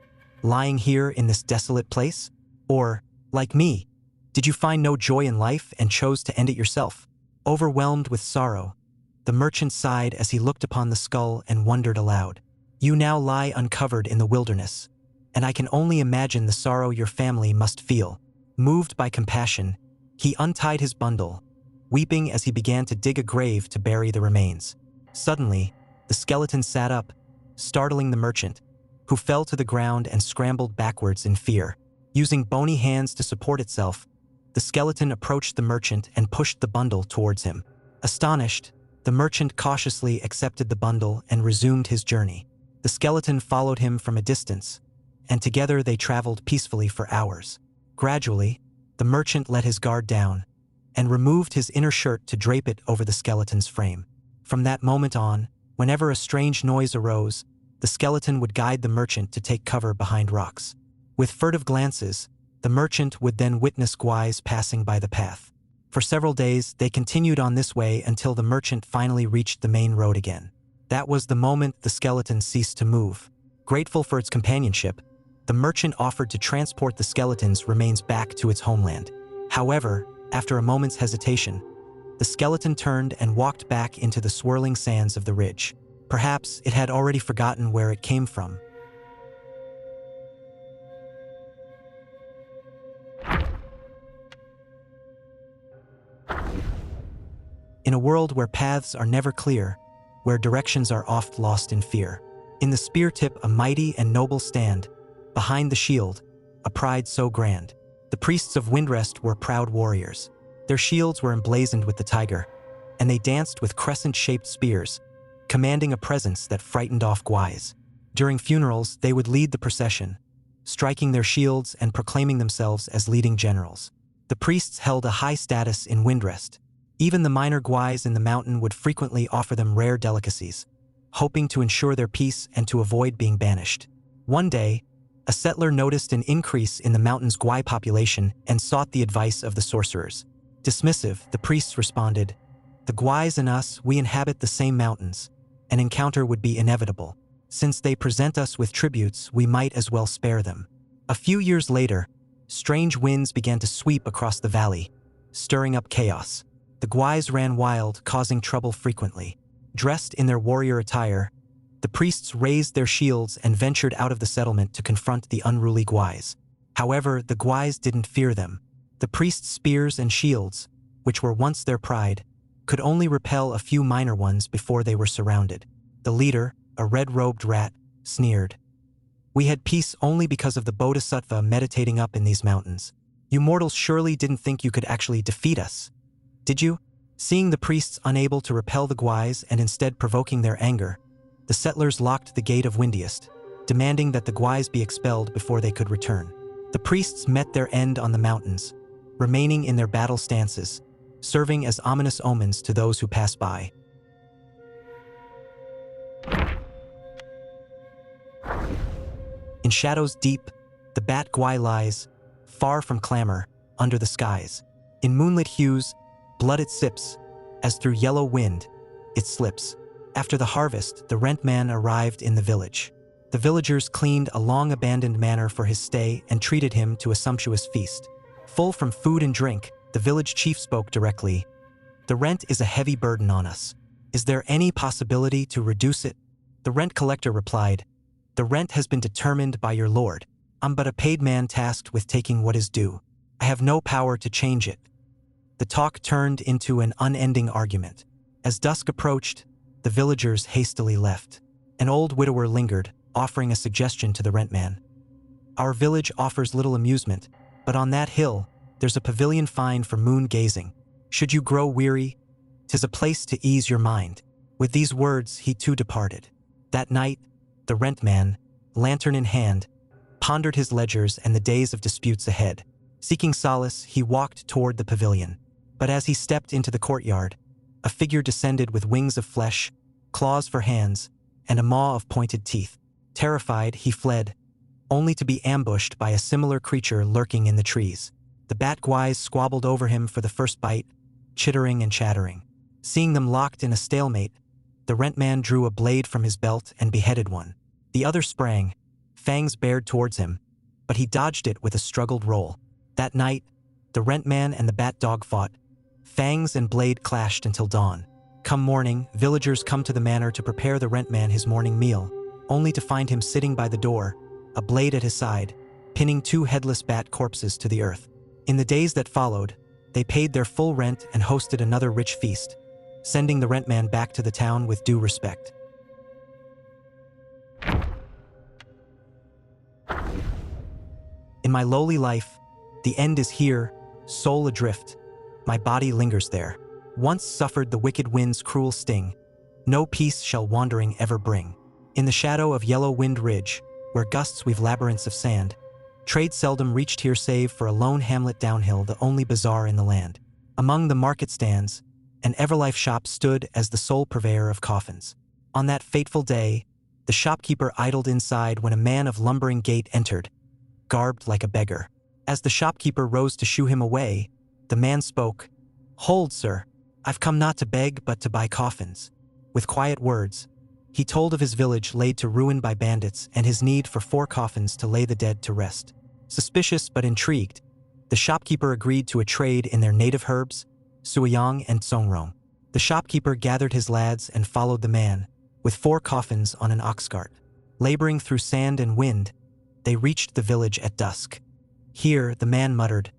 lying here in this desolate place? Or, like me, Did you find no joy in life and chose to end it yourself? Overwhelmed with sorrow, the merchant sighed as he looked upon the skull and wondered aloud. You now lie uncovered in the wilderness, and I can only imagine the sorrow your family must feel. Moved by compassion, he untied his bundle, weeping as he began to dig a grave to bury the remains. Suddenly, the skeleton sat up, startling the merchant, who fell to the ground and scrambled backwards in fear. Using bony hands to support itself, the skeleton approached the merchant and pushed the bundle towards him. Astonished, the merchant cautiously accepted the bundle and resumed his journey. The skeleton followed him from a distance, and together they traveled peacefully for hours. Gradually, the merchant let his guard down and removed his inner shirt to drape it over the skeleton's frame. From that moment on, whenever a strange noise arose, the skeleton would guide the merchant to take cover behind rocks. With furtive glances, the merchant would then witness Yaoguais passing by the path. For several days, they continued on this way until the merchant finally reached the main road again. That was the moment the skeleton ceased to move. Grateful for its companionship, the merchant offered to transport the skeleton's remains back to its homeland. However, after a moment's hesitation, the skeleton turned and walked back into the swirling sands of the ridge. Perhaps it had already forgotten where it came from. In a world where paths are never clear, where directions are oft lost in fear, in the spear tip a mighty and noble stand, behind the shield, a pride so grand. The priests of Windrest were proud warriors. Their shields were emblazoned with the tiger, and they danced with crescent-shaped spears, commanding a presence that frightened off Yaoguais. During funerals, they would lead the procession, striking their shields and proclaiming themselves as leading generals. The priests held a high status in Windrest. Even the minor Yaoguais in the mountain would frequently offer them rare delicacies, hoping to ensure their peace and to avoid being banished. One day, a settler noticed an increase in the mountain's Yaoguai population and sought the advice of the sorcerers. Dismissive, the priests responded, "The Yaoguais and us, we inhabit the same mountains. An encounter would be inevitable. Since they present us with tributes, we might as well spare them." A few years later, strange winds began to sweep across the valley, stirring up chaos. The Yaoguais ran wild, causing trouble frequently. Dressed in their warrior attire, the priests raised their shields and ventured out of the settlement to confront the unruly Yaoguais. However, the Yaoguais didn't fear them. The priests' spears and shields, which were once their pride, could only repel a few minor ones before they were surrounded. The leader, a red-robed rat, sneered. "We had peace only because of the Bodhisattva meditating up in these mountains. You mortals surely didn't think you could actually defeat us, did you?" Seeing the priests unable to repel the Yaoguais and instead provoking their anger, the settlers locked the gate of Windiest, demanding that the Yaoguais be expelled before they could return. The priests met their end on the mountains, remaining in their battle stances, serving as ominous omens to those who pass by. In shadows deep, the bat Yaoguai lies, far from clamor, under the skies. In moonlit hues, blood it sips, as through yellow wind, it slips. After the harvest, the rent man arrived in the village. The villagers cleaned a long-abandoned manor for his stay and treated him to a sumptuous feast. Full from food and drink, the village chief spoke directly. "The rent is a heavy burden on us. Is there any possibility to reduce it?" The rent collector replied, "The rent has been determined by your lord. I'm but a paid man tasked with taking what is due. I have no power to change it." The talk turned into an unending argument. As dusk approached, the villagers hastily left. An old widower lingered, offering a suggestion to the rentman. "Our village offers little amusement, but on that hill, there's a pavilion fine for moon gazing. Should you grow weary, 'tis a place to ease your mind." With these words, he too departed. That night, the rentman, lantern in hand, pondered his ledgers and the days of disputes ahead. Seeking solace, he walked toward the pavilion. But as he stepped into the courtyard, a figure descended with wings of flesh, claws for hands, and a maw of pointed teeth. Terrified, he fled, only to be ambushed by a similar creature lurking in the trees. The bat Yaoguais squabbled over him for the first bite, chittering and chattering. Seeing them locked in a stalemate, the rentman drew a blade from his belt and beheaded one. The other sprang, fangs bared towards him, but he dodged it with a struggled roll. That night, The Rentman and the Bat Dog fought. Fangs and blade clashed until dawn. Come morning, villagers come to the manor to prepare the Rentman his morning meal, only to find him sitting by the door, a blade at his side, pinning 2 headless bat corpses to the earth. In the days that followed, they paid their full rent and hosted another rich feast, sending the Rentman back to the town with due respect. In my lowly life, the end is here, soul adrift. My body lingers there. Once suffered the wicked wind's cruel sting. No peace shall wandering ever bring. In the shadow of Yellow Wind Ridge, where gusts weave labyrinths of sand, trade seldom reached here save for a lone hamlet downhill, the only bazaar in the land. Among the market stands, an Everlife shop stood as the sole purveyor of coffins. On that fateful day, the shopkeeper idled inside when a man of lumbering gait entered, garbed like a beggar. As the shopkeeper rose to shoo him away, the man spoke. "Hold, sir. I've come not to beg but to buy coffins." With quiet words, he told of his village laid to ruin by bandits and his need for 4 coffins to lay the dead to rest. Suspicious but intrigued, the shopkeeper agreed to a trade in their native herbs, Suyang and Tsongrong. The shopkeeper gathered his lads and followed the man, with 4 coffins on an ox cart. Laboring through sand and wind, they reached the village at dusk. Here, the man muttered,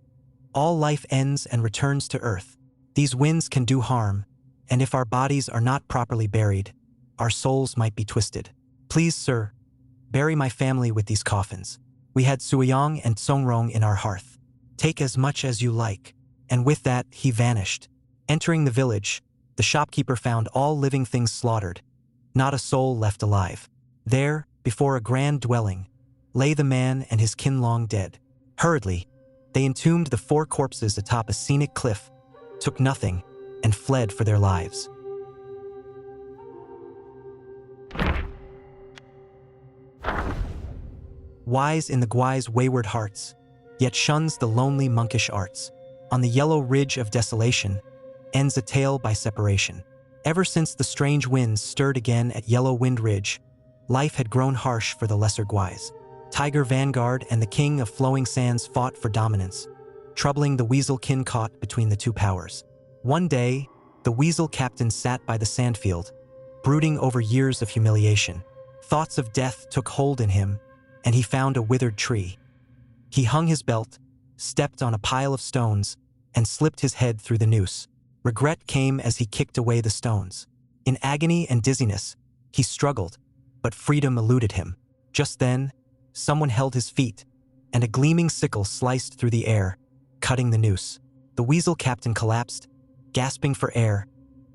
"All life ends and returns to earth. These winds can do harm, and if our bodies are not properly buried, our souls might be twisted. Please, sir, bury my family with these coffins. We had Suyang and Tsongrong in our hearth. Take as much as you like." And with that, he vanished. Entering the village, the shopkeeper found all living things slaughtered, not a soul left alive. There, before a grand dwelling, lay the man and his kin long dead. Hurriedly, they entombed the 4 corpses atop a scenic cliff, took nothing, and fled for their lives. Wise in the Guai's wayward hearts, yet shuns the lonely monkish arts. On the yellow ridge of desolation, ends a tale by separation. Ever since the strange winds stirred again at Yellow Wind Ridge, life had grown harsh for the lesser Guais. Tiger Vanguard and the King of Flowing Sands fought for dominance, troubling the Weasel kin caught between the 2 powers. One day, the Weasel Captain sat by the sandfield, brooding over years of humiliation. Thoughts of death took hold in him, and he found a withered tree. He hung his belt, stepped on a pile of stones, and slipped his head through the noose. Regret came as he kicked away the stones. In agony and dizziness, he struggled, but freedom eluded him. Just then, someone held his feet, and a gleaming sickle sliced through the air, cutting the noose. The Weasel Captain collapsed, gasping for air,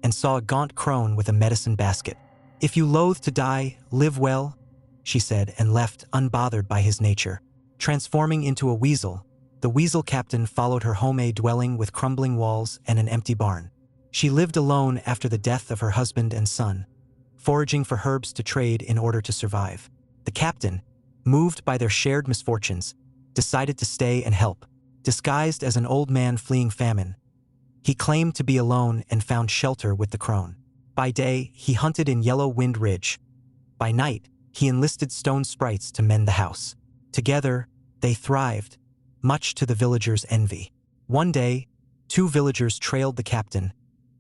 and saw a gaunt crone with a medicine basket. "If you loathe to die, live well," she said, and left unbothered by his nature. Transforming into a weasel, the Weasel Captain followed her home, a dwelling with crumbling walls and an empty barn. She lived alone after the death of her husband and son, foraging for herbs to trade in order to survive. The captain, moved by their shared misfortunes, decided to stay and help. Disguised as an old man fleeing famine, he claimed to be alone and found shelter with the crone. By day, he hunted in Yellow Wind Ridge. By night, he enlisted stone sprites to mend the house. Together, they thrived, much to the villagers' envy. One day, 2 villagers trailed the captain,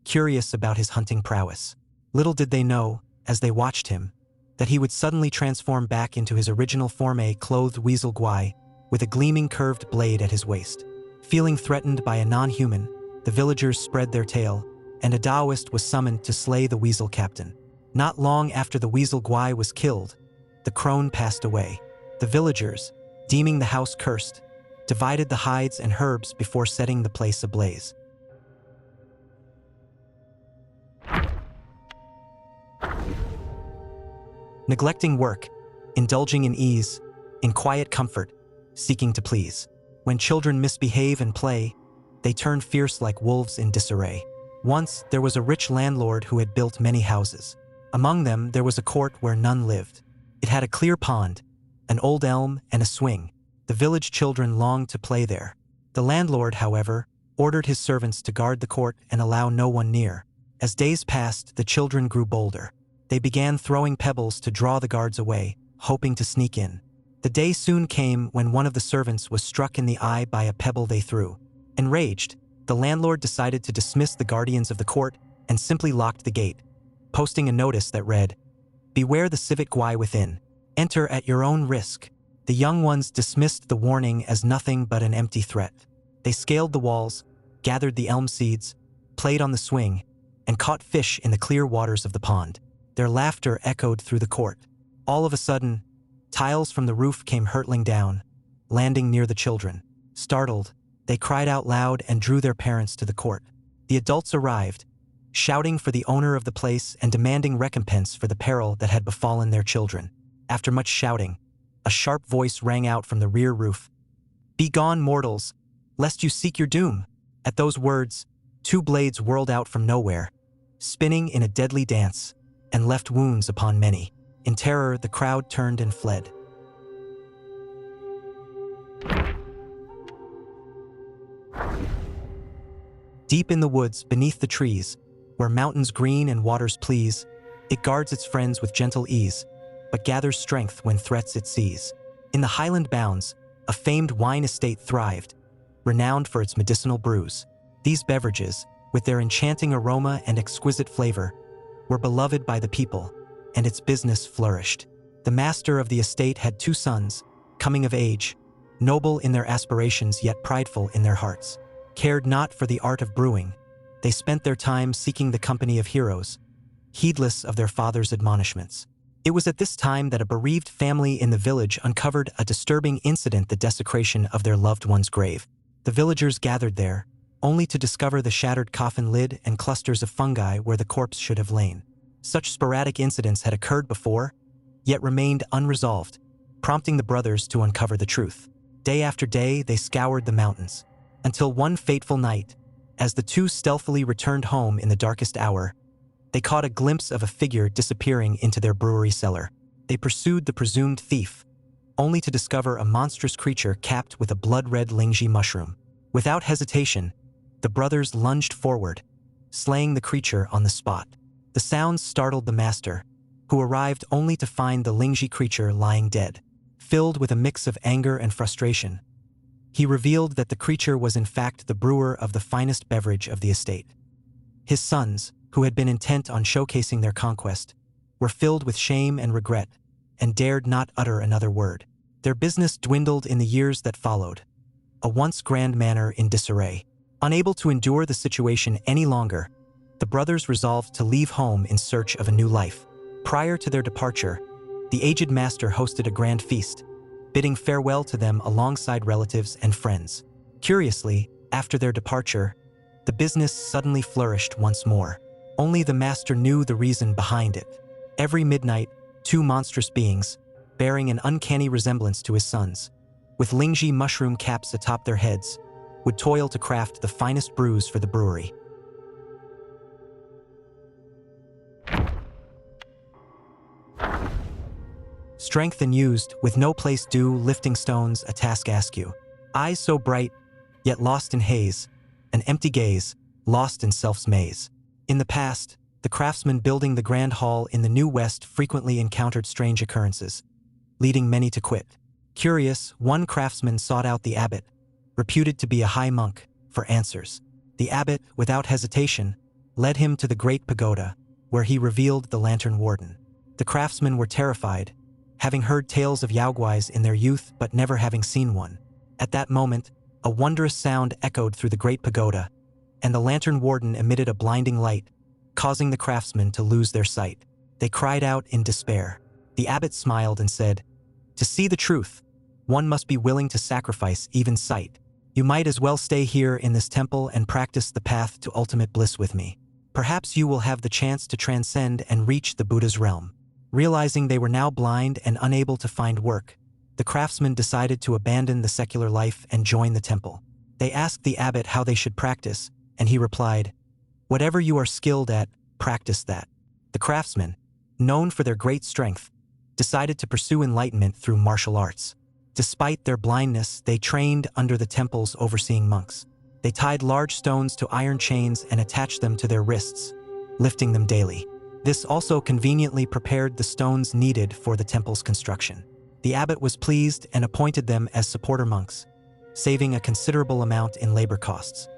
curious about his hunting prowess. Little did they know, as they watched him, that he would suddenly transform back into his original form, a clothed weasel Guai, with a gleaming curved blade at his waist. Feeling threatened by a non-human, the villagers spread their tale, and a Taoist was summoned to slay the Weasel Captain. Not long after the weasel Guai was killed, the crone passed away. The villagers, deeming the house cursed, divided the hides and herbs before setting the place ablaze. Neglecting work, indulging in ease, in quiet comfort, seeking to please. When children misbehave and play, they turn fierce like wolves in disarray. Once, there was a rich landlord who had built many houses. Among them, there was a court where none lived. It had a clear pond, an old elm, and a swing. The village children longed to play there. The landlord, however, ordered his servants to guard the court and allow no one near. As days passed, the children grew bolder. They began throwing pebbles to draw the guards away, hoping to sneak in. The day soon came when one of the servants was struck in the eye by a pebble they threw. Enraged, the landlord decided to dismiss the guardians of the court and simply locked the gate, posting a notice that read, "Beware the Yaoguai within. Enter at your own risk." The young ones dismissed the warning as nothing but an empty threat. They scaled the walls, gathered the elm seeds, played on the swing, and caught fish in the clear waters of the pond. Their laughter echoed through the court. All of a sudden, tiles from the roof came hurtling down, landing near the children. Startled, they cried out loud and drew their parents to the court. The adults arrived, shouting for the owner of the place and demanding recompense for the peril that had befallen their children. After much shouting, a sharp voice rang out from the rear roof. "Begone, mortals, lest you seek your doom." At those words, two blades whirled out from nowhere, spinning in a deadly dance, and left wounds upon many. In terror, the crowd turned and fled. Deep in the woods, beneath the trees, where mountains green and waters please, it guards its friends with gentle ease, but gathers strength when threats it sees. In the highland bounds, a famed wine estate thrived, renowned for its medicinal brews. These beverages, with their enchanting aroma and exquisite flavor, were beloved by the people, and its business flourished. The master of the estate had two sons, coming of age, noble in their aspirations yet prideful in their hearts. Cared not for the art of brewing, they spent their time seeking the company of heroes, heedless of their father's admonishments. It was at this time that a bereaved family in the village uncovered a disturbing incident: the desecration of their loved one's grave. The villagers gathered there, only to discover the shattered coffin lid and clusters of fungi where the corpse should have lain. Such sporadic incidents had occurred before, yet remained unresolved, prompting the brothers to uncover the truth. Day after day, they scoured the mountains, until one fateful night, as the two stealthily returned home in the darkest hour, they caught a glimpse of a figure disappearing into their brewery cellar. They pursued the presumed thief, only to discover a monstrous creature capped with a blood-red Lingzhi mushroom. Without hesitation, the brothers lunged forward, slaying the creature on the spot. The sounds startled the master, who arrived only to find the Lingzhi creature lying dead. Filled with a mix of anger and frustration, he revealed that the creature was in fact the brewer of the finest beverage of the estate. His sons, who had been intent on showcasing their conquest, were filled with shame and regret, and dared not utter another word. Their business dwindled in the years that followed, a once grand manor in disarray. Unable to endure the situation any longer, the brothers resolved to leave home in search of a new life. Prior to their departure, the aged master hosted a grand feast, bidding farewell to them alongside relatives and friends. Curiously, after their departure, the business suddenly flourished once more. Only the master knew the reason behind it. Every midnight, two monstrous beings, bearing an uncanny resemblance to his sons, with Lingzhi mushroom caps atop their heads, would toil to craft the finest brews for the brewery. Strength unused, with no place due, lifting stones, a task askew. Eyes so bright, yet lost in haze, an empty gaze, lost in self's maze. In the past, the craftsmen building the grand hall in the New West frequently encountered strange occurrences, leading many to quit. Curious, one craftsman sought out the abbot, reputed to be a high monk, for answers. The abbot, without hesitation, led him to the great pagoda, where he revealed the lantern warden. The craftsmen were terrified, having heard tales of Yaoguais in their youth but never having seen one. At that moment, a wondrous sound echoed through the great pagoda, and the lantern warden emitted a blinding light, causing the craftsmen to lose their sight. They cried out in despair. The abbot smiled and said, "To see the truth, one must be willing to sacrifice even sight. You might as well stay here in this temple and practice the path to ultimate bliss with me. Perhaps you will have the chance to transcend and reach the Buddha's realm." Realizing they were now blind and unable to find work, the craftsmen decided to abandon the secular life and join the temple. They asked the abbot how they should practice, and he replied, "Whatever you are skilled at, practice that." The craftsmen, known for their great strength, decided to pursue enlightenment through martial arts. Despite their blindness, they trained under the temple's overseeing monks. They tied large stones to iron chains and attached them to their wrists, lifting them daily. This also conveniently prepared the stones needed for the temple's construction. The abbot was pleased and appointed them as supporter monks, saving a considerable amount in labor costs.